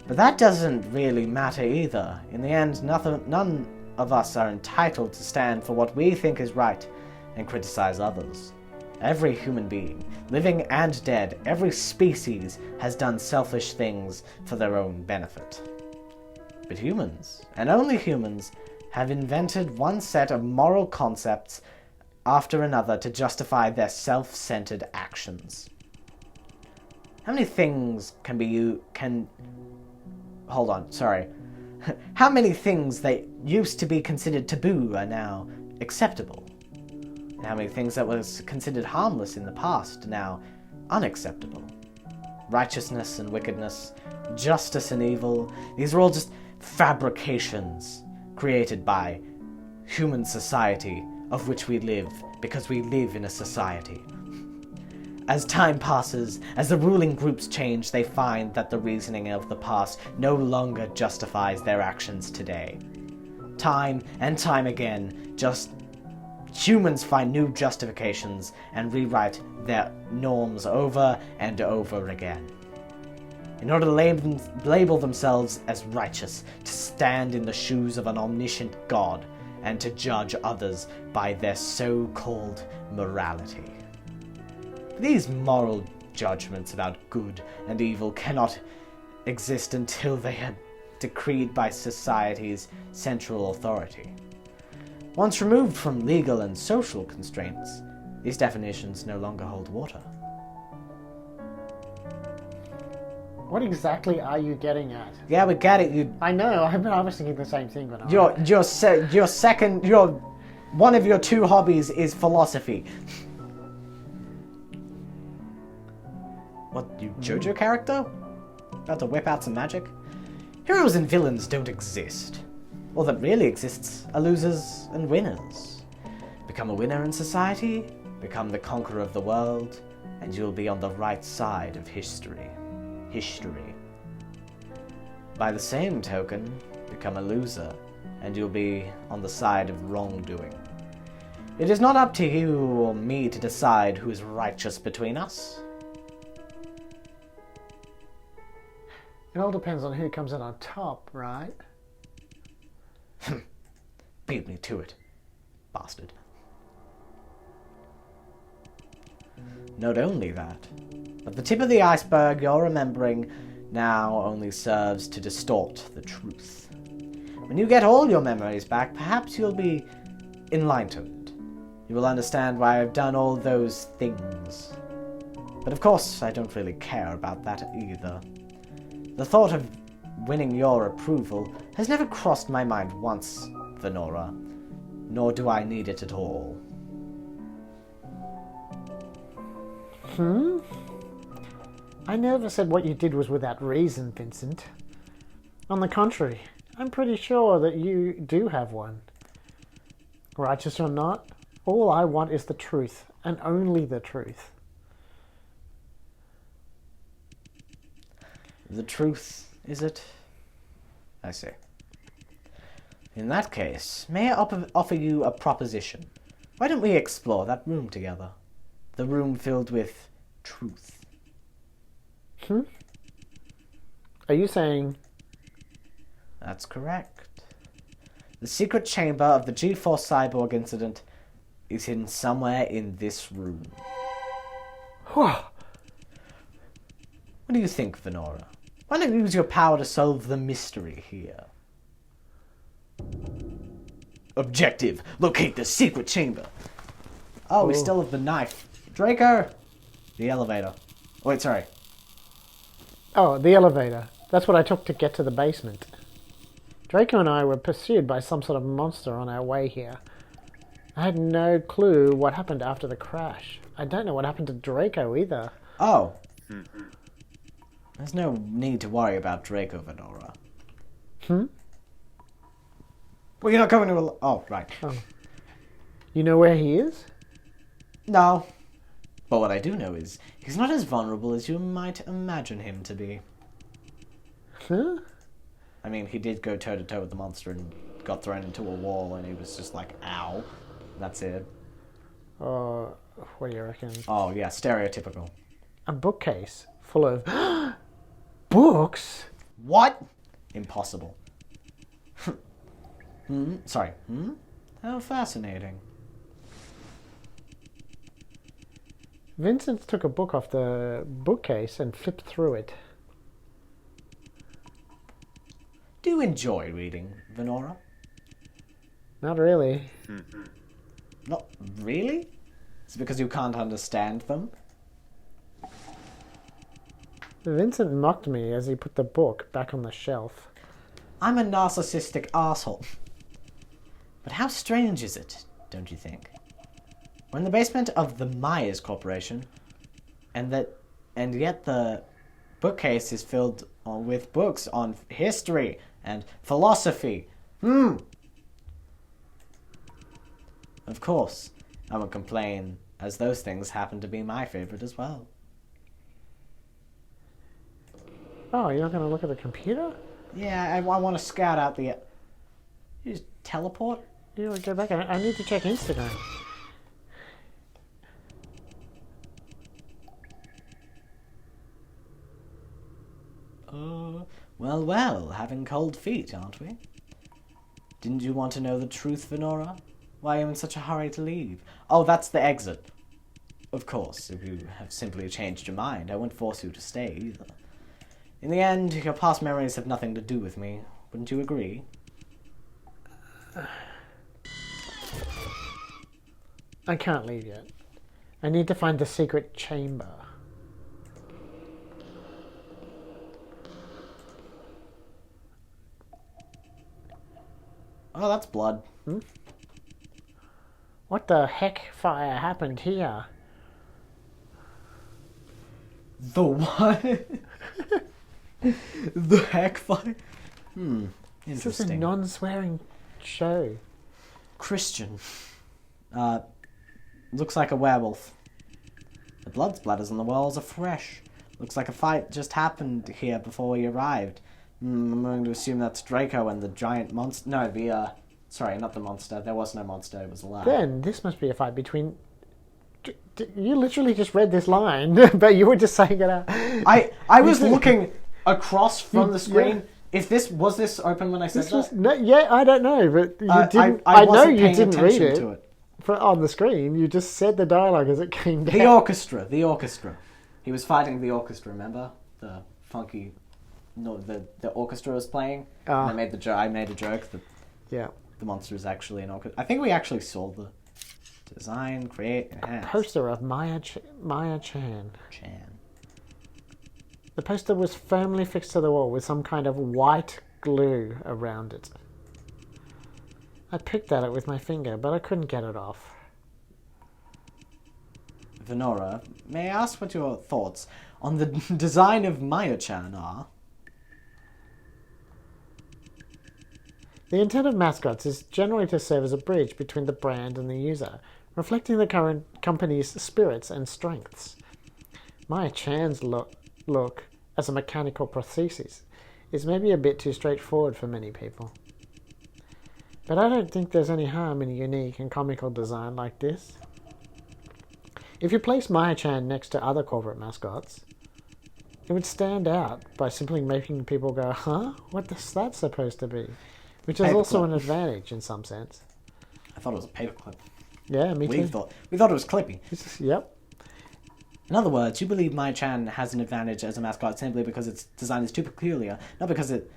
[SPEAKER 1] But that doesn't really matter either. In the end, none of us are entitled to stand for what we think is right and criticize others. Every human being, living and dead, every species has done selfish things for their own benefit. But humans, and only humans, have invented one set of moral concepts after another to justify their self-centered actions. How many things How many things that used to be considered taboo are now acceptable? And how many things that was considered harmless in the past are now unacceptable? Righteousness and wickedness, justice and evil, these are all just fabrications created by human society of which we live because we live in a society. As time passes, as the ruling groups change, they find that the reasoning of the past no longer justifies their actions today. Time and time again, humans find new justifications and rewrite their norms over and over again. In order to label themselves as righteous, to stand in the shoes of an omniscient God, and to judge others by their so-called morality. These moral judgments about good and evil cannot exist until they are decreed by society's central authority. Once removed from legal and social constraints, these definitions no longer hold water.
[SPEAKER 2] What exactly are you getting at?
[SPEAKER 1] Yeah, we get it.
[SPEAKER 2] I know. I was thinking the same thing when
[SPEAKER 1] one of your two hobbies is philosophy. What, you JoJo character? About to whip out some magic? Heroes and villains don't exist. All that really exists are losers and winners. Become a winner in society, become the conqueror of the world, and you'll be on the right side of history. By the same token, become a loser, and you'll be on the side of wrongdoing. It is not up to you or me to decide who is righteous between us.
[SPEAKER 2] It all depends on who comes in on top, right?
[SPEAKER 1] Beat me to it, bastard. Not only that, but the tip of the iceberg you're remembering now only serves to distort the truth. When you get all your memories back, perhaps you'll be enlightened. You will understand why I've done all those things. But of course, I don't really care about that either. The thought of winning your approval has never crossed my mind once, Venora, nor do I need it at all.
[SPEAKER 2] I never said what you did was without reason, Vincent. On the contrary, I'm pretty sure that you do have one. Righteous or not, all I want is the truth, and only the truth.
[SPEAKER 1] The truth, is it? I see. In that case, may I offer you a proposition? Why don't we explore that room together? The room filled with truth.
[SPEAKER 2] Are you saying...
[SPEAKER 1] That's correct. The secret chamber of the G-Force cyborg incident is hidden somewhere in this room. What do you think, Venora? Why not use your power to solve the mystery here? Objective: locate the secret chamber. Oh, we still have the knife. Draco! The elevator. Oh, wait, sorry.
[SPEAKER 2] Oh, the elevator. That's what I took to get to the basement. Draco and I were pursued by some sort of monster on our way here. I had no clue what happened after the crash. I don't know what happened to Draco either.
[SPEAKER 1] Oh. There's no need to worry about Draco, Venora. Well, you're not going to... Oh, right.
[SPEAKER 2] You know where he is?
[SPEAKER 1] No. But what I do know is he's not as vulnerable as you might imagine him to be.
[SPEAKER 2] Huh?
[SPEAKER 1] I mean, he did go toe-to-toe with the monster and got thrown into a wall, and he was just like, ow. That's it.
[SPEAKER 2] What do you reckon?
[SPEAKER 1] Oh, yeah, stereotypical.
[SPEAKER 2] A bookcase full of books?
[SPEAKER 1] What? Impossible. Sorry. How fascinating.
[SPEAKER 2] Vincent took a book off the bookcase and flipped through it.
[SPEAKER 1] Do you enjoy reading, Venora?
[SPEAKER 2] Not really.
[SPEAKER 1] Not really? Is it because you can't understand them?
[SPEAKER 2] Vincent mocked me as he put the book back on the shelf.
[SPEAKER 1] I'm a narcissistic asshole. But how strange is it, don't you think? We're in the basement of the Myers Corporation, and yet the bookcase is filled with books on history and philosophy. Of course, I won't complain, as those things happen to be my favorite as well.
[SPEAKER 2] Oh, you're not going to look at the computer?
[SPEAKER 1] Yeah, I want to scout out the... You just teleport?
[SPEAKER 2] You go back. I need to check Instagram.
[SPEAKER 1] Well, having cold feet, aren't we? Didn't you want to know the truth, Venora? Why are you in such a hurry to leave? Oh, that's the exit. Of course, if you have simply changed your mind, I won't force you to stay either. In the end, your past memories have nothing to do with me. Wouldn't you agree?
[SPEAKER 2] I can't leave yet. I need to find the secret chamber.
[SPEAKER 1] Oh, that's blood.
[SPEAKER 2] What the heck fire happened here?
[SPEAKER 1] The what? The heck fire?
[SPEAKER 2] This is a
[SPEAKER 1] Interesting.
[SPEAKER 2] non-swearing show.
[SPEAKER 1] Christian. Looks like a werewolf. The blood splatters on the walls are fresh. Looks like a fight just happened here before we arrived. I'm going to assume that's Draco and the giant monster. No, sorry, not the monster. There was no monster. It was a lie.
[SPEAKER 2] Then this must be a fight between... You literally just read this line, but you were just saying it out.
[SPEAKER 1] I was looking across from the screen.
[SPEAKER 2] Yeah.
[SPEAKER 1] If this open when I said that?
[SPEAKER 2] No, I don't know, but you didn't.
[SPEAKER 1] I
[SPEAKER 2] know
[SPEAKER 1] wasn't
[SPEAKER 2] you
[SPEAKER 1] paying
[SPEAKER 2] didn't read
[SPEAKER 1] attention
[SPEAKER 2] it,
[SPEAKER 1] to
[SPEAKER 2] on the screen. You just said the dialogue as it came down.
[SPEAKER 1] The orchestra. He was fighting the orchestra. Remember the funky? No, the orchestra was playing. And I made a joke that the monster is actually an orchestra. I think we actually saw the design, create, enhance.
[SPEAKER 2] Poster of Maya Chan.
[SPEAKER 1] Chan.
[SPEAKER 2] The poster was firmly fixed to the wall with some kind of white glue around it. I picked at it with my finger, but I couldn't get it off.
[SPEAKER 1] Venora, may I ask what your thoughts on the design of Maya-chan are?
[SPEAKER 2] The intent of mascots is generally to serve as a bridge between the brand and the user, reflecting the current company's spirits and strengths. Maya-chan's look as a mechanical prosthesis is maybe a bit too straightforward for many people. But I don't think there's any harm in a unique and comical design like this. If you place Maya-chan next to other corporate mascots, it would stand out by simply making people go, huh? What is that supposed to be? Which is also an advantage in some sense.
[SPEAKER 1] I thought it was a paperclip.
[SPEAKER 2] Yeah, me too.
[SPEAKER 1] We thought it was Clippy.
[SPEAKER 2] Yep.
[SPEAKER 1] In other words, you believe Maya-chan has an advantage as a mascot simply because its design is too peculiar, not because it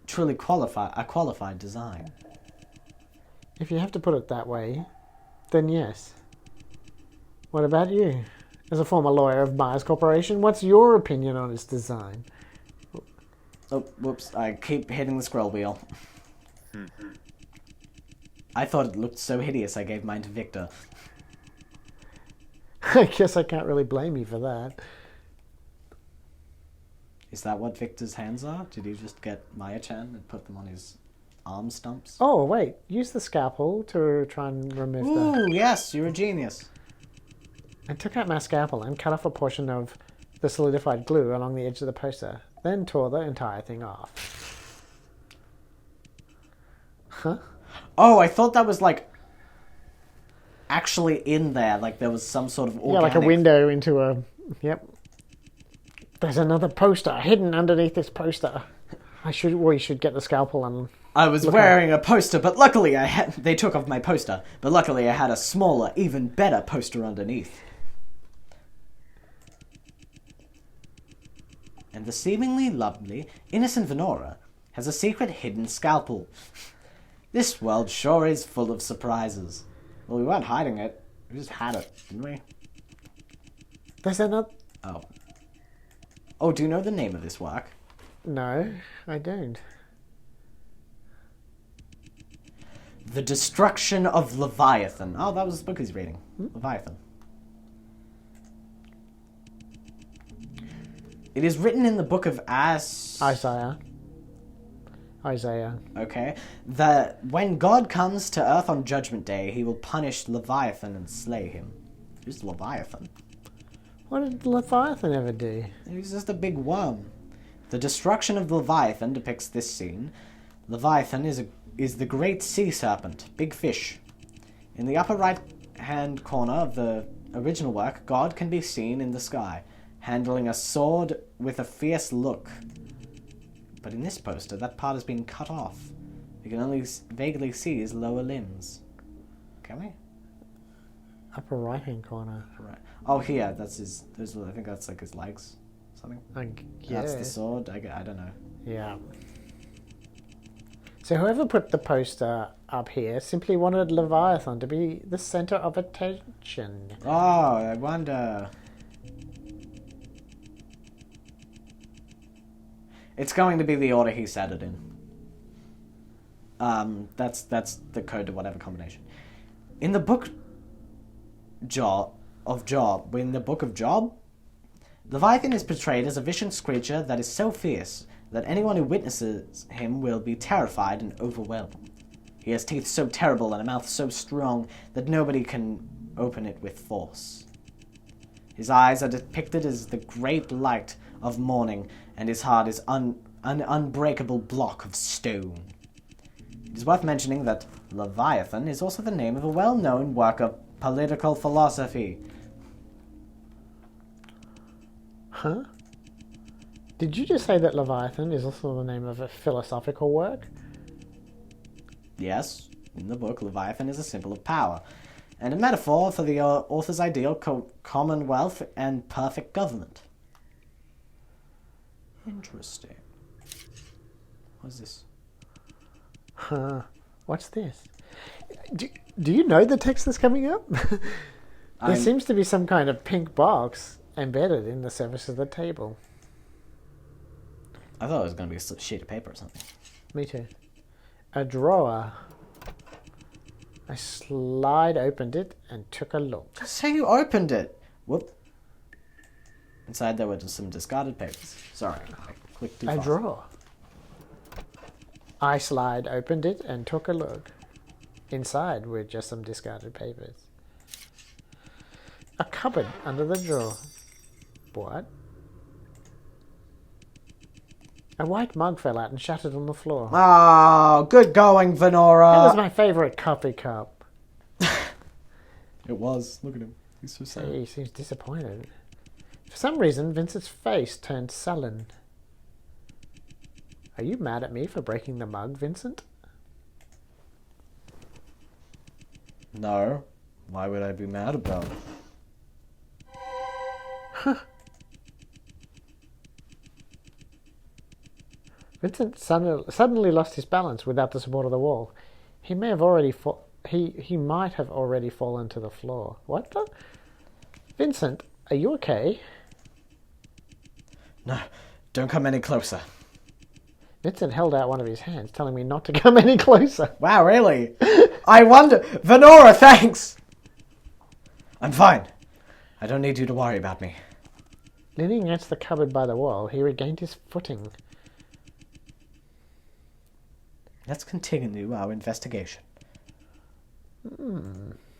[SPEAKER 1] truly a qualified design.
[SPEAKER 2] If you have to put it that way, then yes. What about you? As a former lawyer of Myers Corporation, what's your opinion on its design?
[SPEAKER 1] Oh, whoops, I keep hitting the scroll wheel. I thought it looked so hideous I gave mine to Victor.
[SPEAKER 2] I guess I can't really blame you for that.
[SPEAKER 1] Is that what Victor's hands are? Did he just get Maya-chan and put them on his arm stumps.
[SPEAKER 2] Oh, wait. Use the scalpel to try and remove
[SPEAKER 1] Ooh, yes, you're a genius.
[SPEAKER 2] I took out my scalpel and cut off a portion of the solidified glue along the edge of the poster, then tore the entire thing off. Huh?
[SPEAKER 1] Oh, I thought that was like actually in there, like there was some sort of organic...
[SPEAKER 2] Yeah, like a window into a... Yep. There's another poster hidden underneath this poster. We should get the scalpel and...
[SPEAKER 1] I was wearing a poster, but luckily they took off my poster, but luckily I had a smaller, even better poster underneath. And the seemingly lovely, innocent Venora has a secret hidden scalpel. This world sure is full of surprises. Well, we weren't hiding it. We just had it, didn't we?
[SPEAKER 2] There's another...
[SPEAKER 1] Oh. Oh, do you know the name of this work?
[SPEAKER 2] No, I don't.
[SPEAKER 1] The Destruction of Leviathan. Oh, that was the book he's reading. Leviathan. It is written in the book of
[SPEAKER 2] Isaiah.
[SPEAKER 1] Okay. That when God comes to Earth on Judgment Day, he will punish Leviathan and slay him. Who's Leviathan?
[SPEAKER 2] What did Leviathan ever do?
[SPEAKER 1] He's just a big worm. The destruction of Leviathan depicts this scene. Leviathan is the great sea serpent, big fish. In the upper right-hand corner of the original work, God can be seen in the sky, handling a sword with a fierce look. But in this poster, that part has been cut off. You can only vaguely see his lower limbs. Can we?
[SPEAKER 2] Upper right-hand corner.
[SPEAKER 1] Right. Oh, here. That's his... I think that's like his legs. Something. That's the sword. I don't know.
[SPEAKER 2] Yeah. So whoever put the poster up here simply wanted Leviathan to be the center of attention.
[SPEAKER 1] Oh, I wonder... It's going to be the order he said it in. That's the code to whatever combination. In the book of Job, Leviathan is portrayed as a vicious creature that is so fierce that anyone who witnesses him will be terrified and overwhelmed. He has teeth so terrible and a mouth so strong that nobody can open it with force. His eyes are depicted as the great light of morning, and his heart is an unbreakable block of stone. It is worth mentioning that Leviathan is also the name of a well-known work of political philosophy.
[SPEAKER 2] Huh? Did you just say that Leviathan is also the name of a philosophical work?
[SPEAKER 1] Yes, in the book, Leviathan is a symbol of power, and a metaphor for the author's ideal commonwealth and perfect government. Interesting. What's this?
[SPEAKER 2] Huh. What's this? Do you know the text that's coming up? There seems to be some kind of pink box embedded in the surface of the table.
[SPEAKER 1] I thought it was going to be a sheet of paper or something.
[SPEAKER 2] Me too. A drawer. I slide opened it and took a look.
[SPEAKER 1] So you opened it. Whoop. Inside there were just some discarded papers. Sorry, I clicked too fast.
[SPEAKER 2] A drawer. I slide opened it and took a look. Inside were just some discarded papers. A cupboard under the drawer. What? A white mug fell out and shattered on the floor.
[SPEAKER 1] Oh, good going, Venora.
[SPEAKER 2] That was my favourite coffee cup.
[SPEAKER 1] It was. Look at him. He's so sad.
[SPEAKER 2] He seems disappointed. For some reason, Vincent's face turned sullen. Are you mad at me for breaking the mug, Vincent?
[SPEAKER 1] No. Why would I be mad about it?
[SPEAKER 2] Vincent suddenly lost his balance without the support of the wall. He may have already he might have already fallen to the floor. What the? Vincent, are you okay?
[SPEAKER 1] No, don't come any closer.
[SPEAKER 2] Vincent held out one of his hands, telling me not to come any closer.
[SPEAKER 1] Wow, really? I wonder... Venora, thanks! I'm fine. I don't need you to worry about me.
[SPEAKER 2] Leaning against the cupboard by the wall, he regained his footing.
[SPEAKER 1] Let's continue our investigation.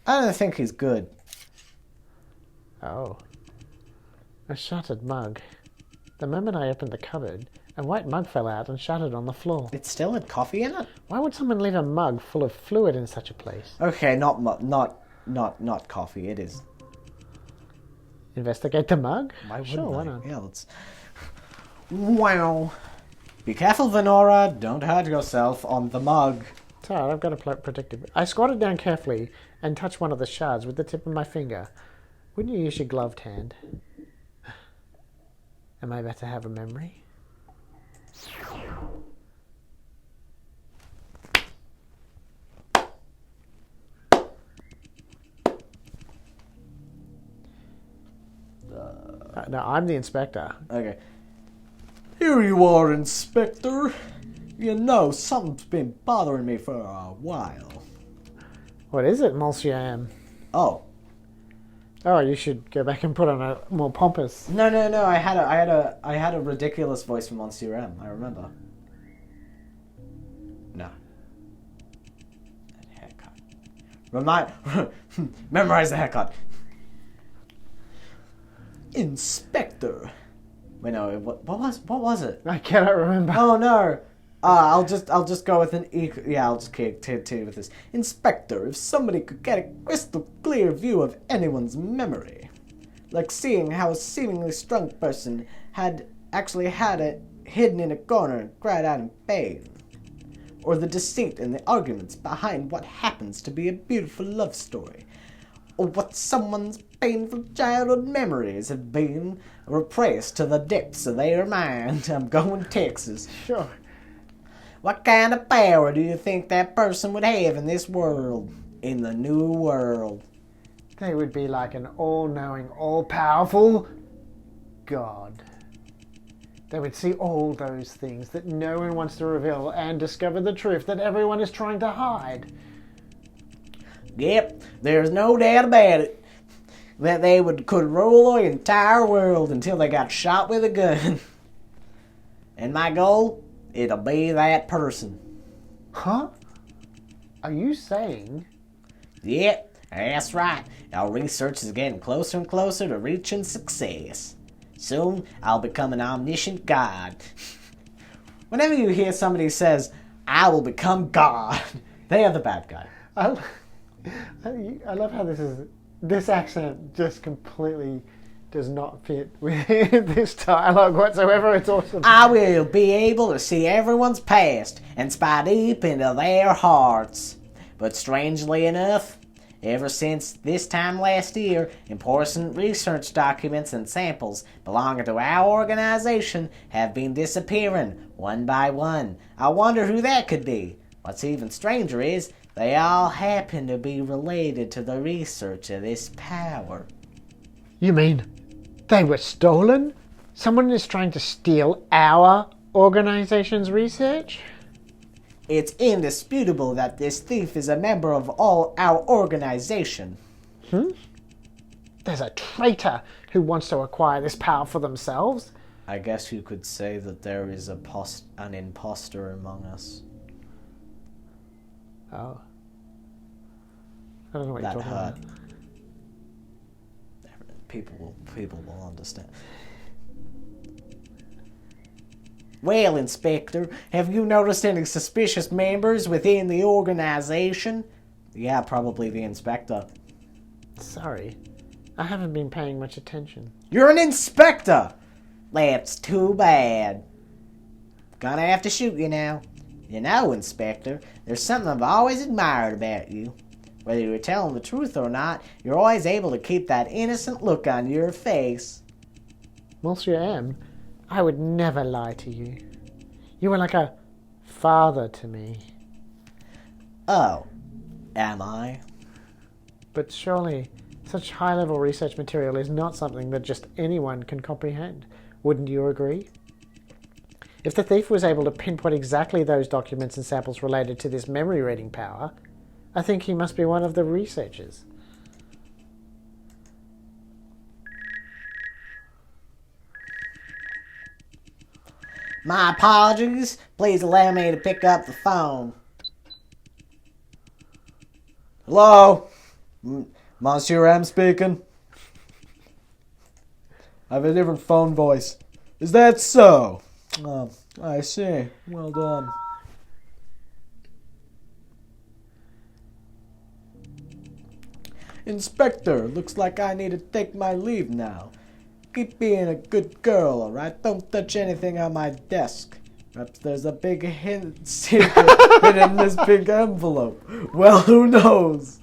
[SPEAKER 1] I don't think he's good.
[SPEAKER 2] Oh. A shattered mug. The moment I opened the cupboard, a white mug fell out and shattered on the floor.
[SPEAKER 1] It still had coffee in it?
[SPEAKER 2] Why would someone leave a mug full of fluid in such a place?
[SPEAKER 1] Okay, not coffee. It is.
[SPEAKER 2] Investigate the mug?
[SPEAKER 1] Why wouldn't
[SPEAKER 2] Sure, why
[SPEAKER 1] I?
[SPEAKER 2] not?
[SPEAKER 1] Yeah, let's. Wow. Be careful, Venora. Don't hurt yourself on the mug.
[SPEAKER 2] It's alright, I've got a protective. I squatted down carefully and touched one of the shards with the tip of my finger. Wouldn't you use your gloved hand? Am I about to have a memory? No, I'm the inspector.
[SPEAKER 1] Okay. Here you are, Inspector. You know, something's been bothering me for a while.
[SPEAKER 2] What is it, Monsieur M?
[SPEAKER 1] Oh.
[SPEAKER 2] Oh, you should go back and put on a more pompous.
[SPEAKER 1] No. I had a ridiculous voice from Monsieur M. I remember. No. That haircut. Memorize the haircut. Inspector. Wait, no. What was it?
[SPEAKER 2] I cannot remember.
[SPEAKER 1] Oh no. I'll just go with an yeah, I'll just continue with this. Inspector, if somebody could get a crystal clear view of anyone's memory, like seeing how a seemingly strong person had actually had it hidden in a corner and cried out in pain, or the deceit and the arguments behind what happens to be a beautiful love story, or what someone's painful childhood memories have been repressed to the depths of their mind. I'm going Texas.
[SPEAKER 2] Sure.
[SPEAKER 1] What kind of power do you think that person would have in this world? In the new world?
[SPEAKER 2] They would be like an all-knowing, all-powerful God. They would see all those things that no one wants to reveal and discover the truth that everyone is trying to hide.
[SPEAKER 1] Yep, there's no doubt about it. That they could rule the entire world until they got shot with a gun. And my goal? It'll be that person.
[SPEAKER 2] Huh? Are you saying?
[SPEAKER 1] Yep, that's right. Our research is getting closer and closer to reaching success. Soon, I'll become an omniscient God. Whenever you hear somebody says, I will become God, they are the bad guy.
[SPEAKER 2] I love how this accent just completely does not fit with this dialogue whatsoever. It's awesome.
[SPEAKER 1] I will be able to see everyone's past and spy deep into their hearts. But strangely enough, ever since this time last year, important research documents and samples belonging to our organization have been disappearing one by one. I wonder who that could be. What's even stranger is they all happen to be related to the research of this power.
[SPEAKER 2] You mean they were stolen? Someone is trying to steal our organization's research?
[SPEAKER 1] It's indisputable that this thief is a member of our organization.
[SPEAKER 2] There's a traitor who wants to acquire this power for themselves.
[SPEAKER 1] I guess you could say that there is an imposter among us.
[SPEAKER 2] Oh. I don't know what
[SPEAKER 1] That
[SPEAKER 2] you're talking
[SPEAKER 1] hurt.
[SPEAKER 2] about.
[SPEAKER 1] People will understand. Well, Inspector, have you noticed any suspicious members within the organization? Yeah, probably the Inspector.
[SPEAKER 2] Sorry. I haven't been paying much attention.
[SPEAKER 1] You're an Inspector! That's too bad. Gonna have to shoot you now. You know, Inspector, there's something I've always admired about you. Whether you're telling the truth or not, you're always able to keep that innocent look on your face.
[SPEAKER 2] Monsieur M, I would never lie to you. You were like a father to me.
[SPEAKER 1] Oh, am I?
[SPEAKER 2] But surely, such high-level research material is not something that just anyone can comprehend. Wouldn't you agree? If the thief was able to pinpoint exactly those documents and samples related to this memory reading power, I think he must be one of the researchers.
[SPEAKER 1] My apologies. Please allow me to pick up the phone. Hello? Monsieur M speaking. I have a different phone voice. Is that so? Oh, I see. Well done. Inspector, looks like I need to take my leave now. Keep being a good girl, alright? Don't touch anything on my desk. Perhaps there's a big secret hidden in this pink envelope. Well, who knows?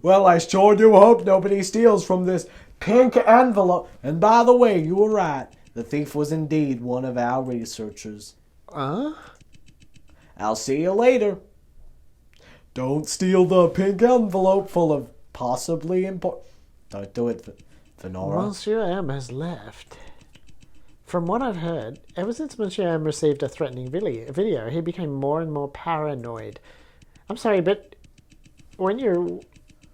[SPEAKER 1] Well, I sure do hope nobody steals from this pink envelope. And by the way, you were right. The thief was indeed one of our researchers. I'll see you later. Don't steal the pink envelope full of possibly important... Don't do it, Venora.
[SPEAKER 2] Monsieur M has left. From what I've heard, ever since Monsieur M received a threatening video, he became more and more paranoid. I'm sorry, but when you're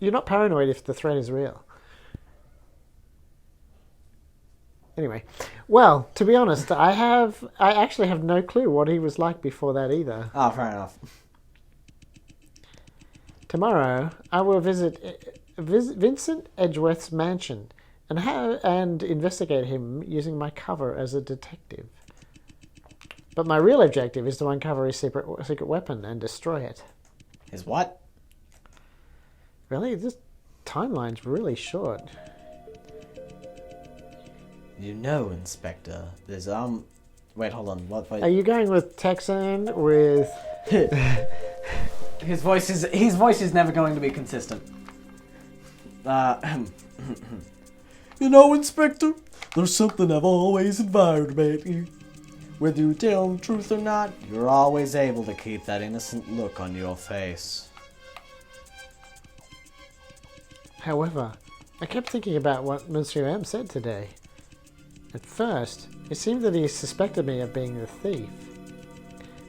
[SPEAKER 2] not paranoid if the threat is real. Anyway, well, to be honest, I actually have no clue what he was like before that either.
[SPEAKER 1] Oh, fair enough.
[SPEAKER 2] Tomorrow, I will visit Vincent Edgeworth's mansion and investigate him using my cover as a detective. But my real objective is to uncover his secret weapon and destroy it.
[SPEAKER 1] His what?
[SPEAKER 2] Really? This timeline's really short.
[SPEAKER 1] You know, Inspector, there's, Wait, hold on, what?
[SPEAKER 2] Are you going with Texan, with...
[SPEAKER 1] His voice is never going to be consistent. You know, Inspector, there's something I've always admired about you. Whether you tell the truth or not, you're always able to keep that innocent look on your face.
[SPEAKER 2] However, I kept thinking about what Monsieur M said today. At first, it seemed that he suspected me of being the thief.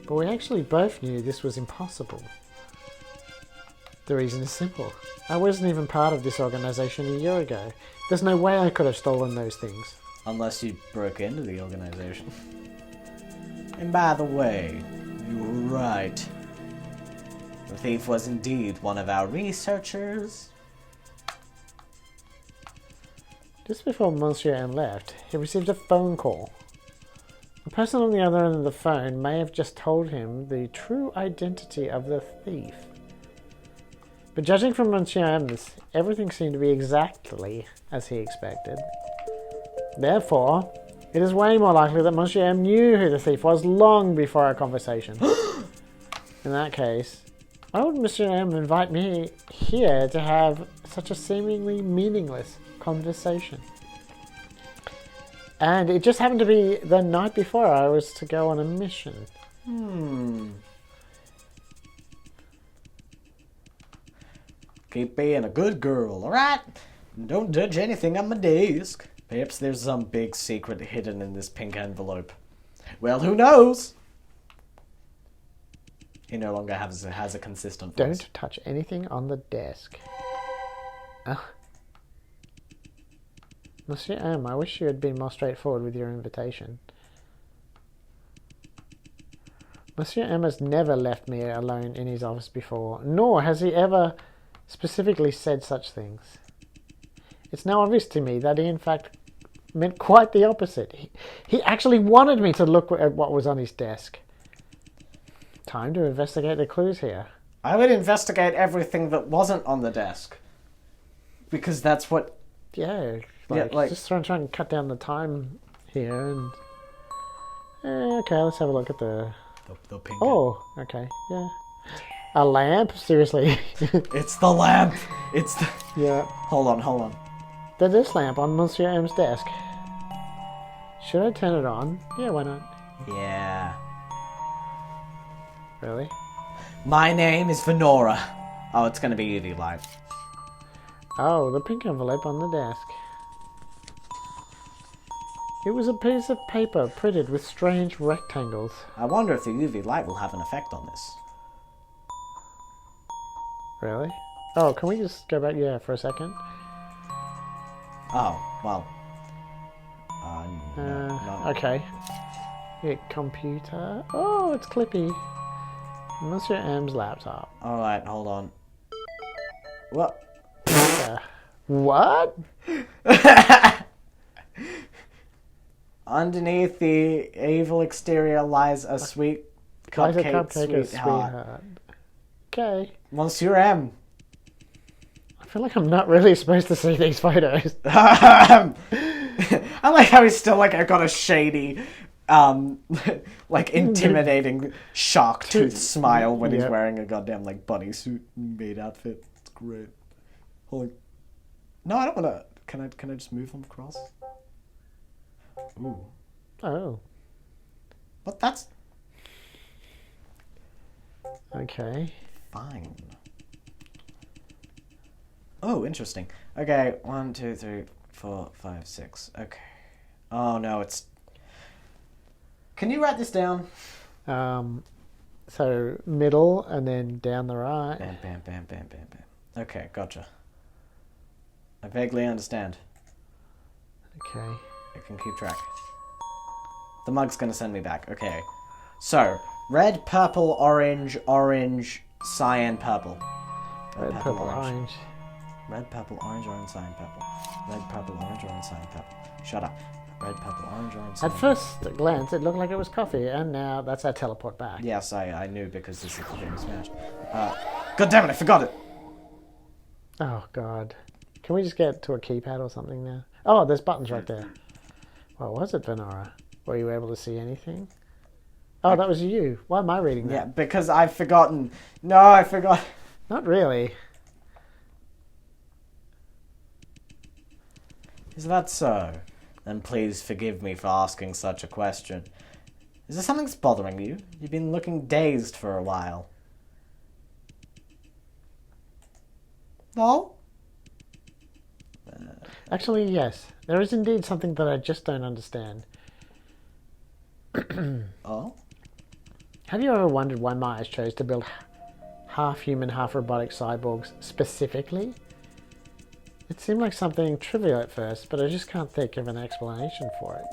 [SPEAKER 2] But we actually both knew this was impossible. The reason is simple. I wasn't even part of this organization a year ago. There's no way I could have stolen those things.
[SPEAKER 1] Unless you broke into the organization. And by the way, you were right. The thief was indeed one of our researchers.
[SPEAKER 2] Just before Monsieur M left, he received a phone call. The person on the other end of the phone may have just told him the true identity of the thief. But judging from Monsieur M's, everything seemed to be exactly as he expected. Therefore, it is way more likely that Monsieur M knew who the thief was long before our conversation. In that case, why would Monsieur M invite me here to have such a seemingly meaningless conversation? And it just happened to be the night before I was to go on a mission.
[SPEAKER 1] Keep being a good girl, alright? Don't judge anything on my desk. Perhaps there's some big secret hidden in this pink envelope. Well, who knows? He no longer has a consistent voice.
[SPEAKER 2] Don't touch anything on the desk. Monsieur M, I wish you had been more straightforward with your invitation. Monsieur M has never left me alone in his office before, nor has he ever specifically said such things. It's now obvious to me that he in fact meant quite the opposite. He actually wanted me to look at what was on his desk. Time to investigate the clues here.
[SPEAKER 1] I would investigate everything that wasn't on the desk. Because that's what...
[SPEAKER 2] Yeah, just trying to cut down the time here. And okay, let's have a look at the
[SPEAKER 1] pink.
[SPEAKER 2] Oh, okay, yeah. A lamp? Seriously?
[SPEAKER 1] It's the lamp! It's the...
[SPEAKER 2] Yeah.
[SPEAKER 1] Hold on.
[SPEAKER 2] There's this lamp on Monsieur M's desk. Should I turn it on? Yeah, why not?
[SPEAKER 1] Yeah.
[SPEAKER 2] Really?
[SPEAKER 1] My name is Venora. Oh, it's gonna be UV light.
[SPEAKER 2] Oh, the pink envelope on the desk. It was a piece of paper printed with strange rectangles.
[SPEAKER 1] I wonder if the UV light will have an effect on this.
[SPEAKER 2] Really? Oh, can we just go back, for a second?
[SPEAKER 1] Oh, well. No.
[SPEAKER 2] Okay. Yeah, computer. Oh, it's Clippy. Monsieur M's laptop.
[SPEAKER 1] Alright, hold on. What?
[SPEAKER 2] What?
[SPEAKER 1] Underneath the evil exterior lies a sweet cupcake, sweetheart.
[SPEAKER 2] Okay.
[SPEAKER 1] Monsieur M.
[SPEAKER 2] I feel like I'm not really supposed to see these photos.
[SPEAKER 1] I like how he's still like got a shady, like intimidating shark tooth smile when he's wearing a goddamn like bodysuit maid outfit. It's great. Holy. No, I don't want to. Can I just move him across? Ooh.
[SPEAKER 2] Oh.
[SPEAKER 1] But that's
[SPEAKER 2] okay.
[SPEAKER 1] fine. Oh, interesting. Okay, 1, 2, 3, 4, 5, 6. Okay. Oh no, it's. Can you write this down?
[SPEAKER 2] So middle and then down the right.
[SPEAKER 1] Bam, bam, bam, bam, bam, bam. Okay, gotcha. I vaguely understand.
[SPEAKER 2] Okay.
[SPEAKER 1] I can keep track. The mug's gonna send me back. Okay. So, red, purple, orange, orange, cyan, purple.
[SPEAKER 2] Red, purple, orange.
[SPEAKER 1] Red, purple, orange, cyan, purple. Red, purple, orange, cyan, purple. Shut up. Red, purple, orange, cyan.
[SPEAKER 2] At first glance, it looked like it was coffee, and now that's our teleport back.
[SPEAKER 1] Yes, I knew because this is the game Smash. God damn it, I forgot it!
[SPEAKER 2] Oh, God. Can we just get to a keypad or something now? Oh, there's buttons right there. What was it, Venora? Were you able to see anything? Oh, that was you. Why am I reading that?
[SPEAKER 1] Yeah, because I've forgotten. No, I forgot.
[SPEAKER 2] Not really.
[SPEAKER 1] Is that so? Then please forgive me for asking such a question. Is there something that's bothering you? You've been looking dazed for a while. No?
[SPEAKER 2] Actually, yes. There is indeed something that I just don't understand.
[SPEAKER 1] Oh?
[SPEAKER 2] Have you ever wondered why Myers chose to build half-human, half-robotic cyborgs specifically? It seemed like something trivial at first, but I just can't think of an explanation for it.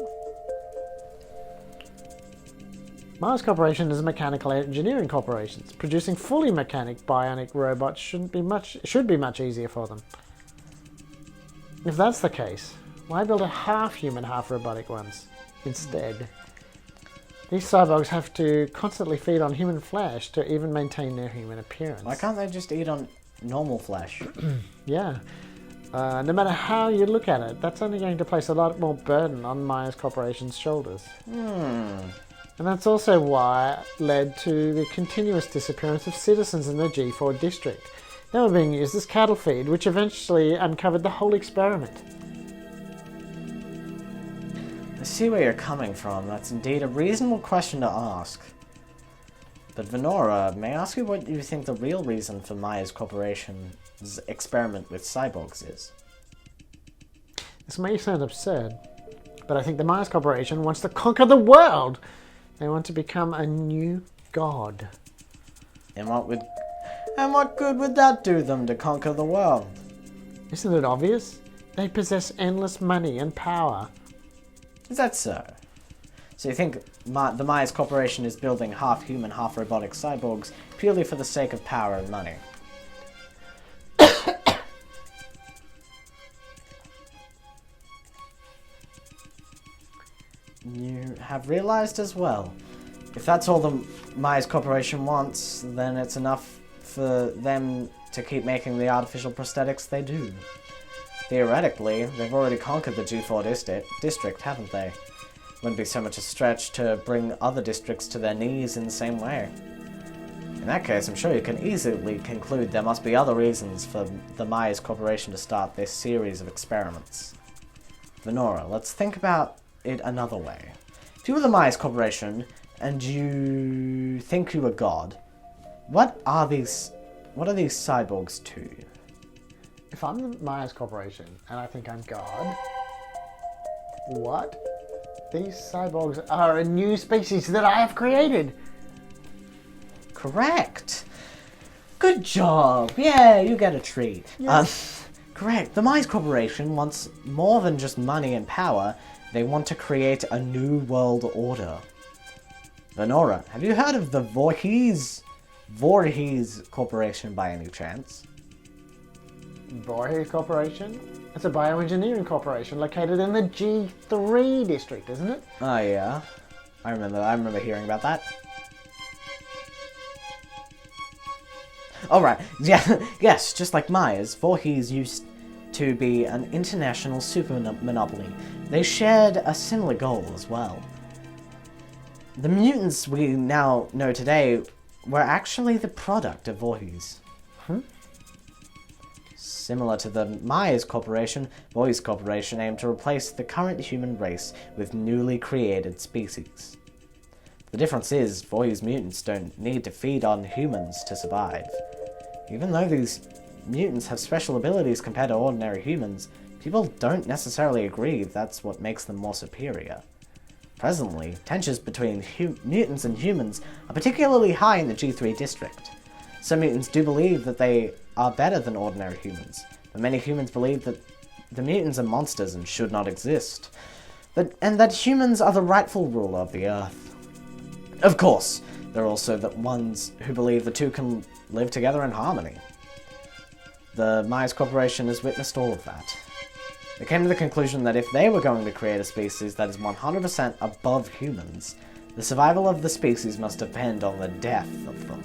[SPEAKER 2] Mars Corporation is a mechanical engineering corporation. Producing fully mechanic bionic robots should be much easier for them. If that's the case, why build a half-human, half-robotic ones instead? These cyborgs have to constantly feed on human flesh to even maintain their human appearance.
[SPEAKER 1] Why can't they just eat on normal flesh?
[SPEAKER 2] Yeah. No matter how you look at it, that's only going to place a lot more burden on Myers Corporation's shoulders. And that's also why it led to the continuous disappearance of citizens in the G4 district. They were being used as cattle feed, which eventually uncovered the whole experiment.
[SPEAKER 1] I see where you're coming from. That's indeed a reasonable question to ask. But Venora, may I ask you what you think the real reason for Myers Corporation's experiment with cyborgs is?
[SPEAKER 2] This may sound absurd, but I think the Myers Corporation wants to conquer the world. They want to become a new god.
[SPEAKER 1] And what good would that do them to conquer the world?
[SPEAKER 2] Isn't it obvious? They possess endless money and power.
[SPEAKER 1] Is that so? So you think the Myers Corporation is building half-human, half-robotic cyborgs purely for the sake of power and money? You have realized as well, if that's all the Myers Corporation wants, then it's enough for them to keep making the artificial prosthetics they do. Theoretically, they've already conquered the G4 district, haven't they? Wouldn't be so much a stretch to bring other districts to their knees in the same way. In that case, I'm sure you can easily conclude there must be other reasons for the Myers Corporation to start this series of experiments. Venora, let's think about it another way. If you were the Myers Corporation, and you think you were God, what are these cyborgs to you?
[SPEAKER 2] If I'm the Myers Corporation and I think I'm God, what? These cyborgs are a new species that I have created.
[SPEAKER 1] Correct. Good job. Yeah, you get a treat.
[SPEAKER 2] Yes.
[SPEAKER 1] Correct. The Myers Corporation wants more than just money and power. They want to create a new world order. Venora, have you heard of the Voorhees Voorhees Corporation by any chance?
[SPEAKER 2] Voorhees Corporation? It's a bioengineering corporation located in the G3 district, isn't it?
[SPEAKER 1] Oh yeah, I remember hearing about that. All right, yeah, yes, just like Myers, Voorhees used to be an international super monopoly. They shared a similar goal as well. The mutants we now know today were actually the product of Voorhees. Similar to the Myers Corporation, Voorhees Corporation aimed to replace the current human race with newly created species. The difference is, Voorhees mutants don't need to feed on humans to survive. Even though these mutants have special abilities compared to ordinary humans, people don't necessarily agree that's what makes them more superior. Presently, tensions between mutants and humans are particularly high in the G3 district. Some mutants do believe that they are better than ordinary humans, but many humans believe that the mutants are monsters and should not exist, and that humans are the rightful ruler of the Earth. Of course, there are also the ones who believe the two can live together in harmony. The Myers Corporation has witnessed all of that. They came to the conclusion that if they were going to create a species that is 100% above humans, the survival of the species must depend on the death of them.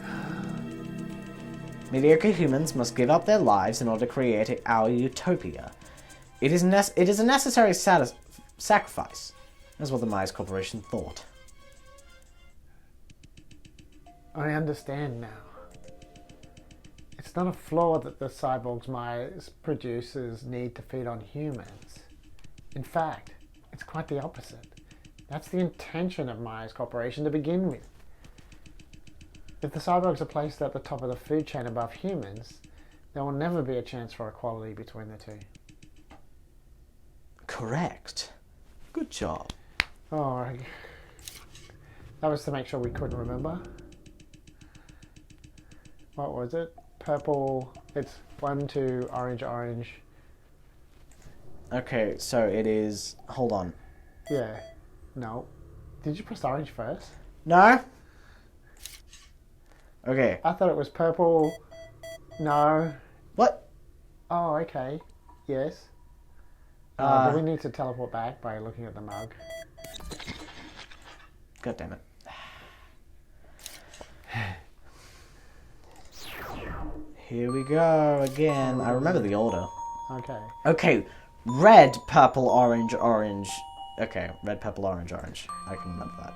[SPEAKER 1] Mediocre humans must give up their lives in order to create our utopia. It is a necessary sacrifice. That's what the Myers Corporation thought.
[SPEAKER 2] I understand now. It's not a flaw that the cyborgs Myers producers need to feed on humans. In fact, it's quite the opposite. That's the intention of Myers Corporation to begin with. If the cyborgs are placed at the top of the food chain above humans, there will never be a chance for equality between the two.
[SPEAKER 1] Correct. Good job.
[SPEAKER 2] Oh, that was to make sure we couldn't remember. What was it? Purple. It's 1, 2, orange, orange.
[SPEAKER 1] Okay, so it is... Hold on.
[SPEAKER 2] Yeah. No. Did you press orange first?
[SPEAKER 1] No? Okay.
[SPEAKER 2] I thought it was purple. No.
[SPEAKER 1] What?
[SPEAKER 2] Oh, okay. Yes. Do we need to teleport back by looking at the mug?
[SPEAKER 1] God damn it. Here we go again. I remember the order.
[SPEAKER 2] Okay.
[SPEAKER 1] Okay, red, purple, orange, orange. Okay, red, purple, orange, orange. I can remember that.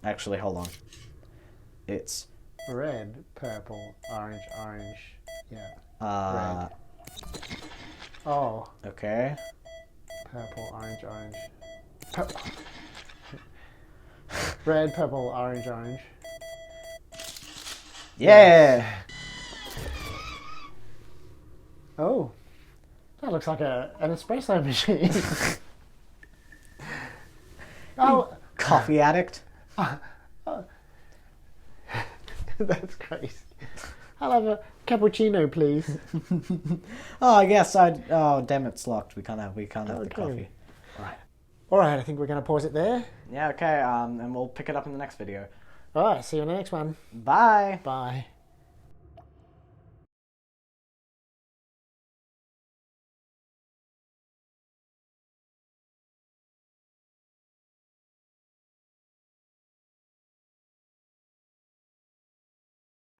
[SPEAKER 1] Actually, hold on. It's...
[SPEAKER 2] Red, purple, orange, orange. Yeah.
[SPEAKER 1] Red.
[SPEAKER 2] Oh.
[SPEAKER 1] Okay.
[SPEAKER 2] Purple, orange, orange. Red, purple, orange, orange.
[SPEAKER 1] Yeah!
[SPEAKER 2] Oh. That looks like an espresso machine. Oh.
[SPEAKER 1] Coffee addict.
[SPEAKER 2] That's crazy. I'll have a cappuccino, please.
[SPEAKER 1] Oh, I guess I'd... Oh, damn, it's locked. We can't have the coffee.
[SPEAKER 2] All right, I think we're going to pause it there.
[SPEAKER 1] Yeah, okay, and we'll pick it up in the next video.
[SPEAKER 2] All right, see you in the next one.
[SPEAKER 1] Bye!
[SPEAKER 2] Bye.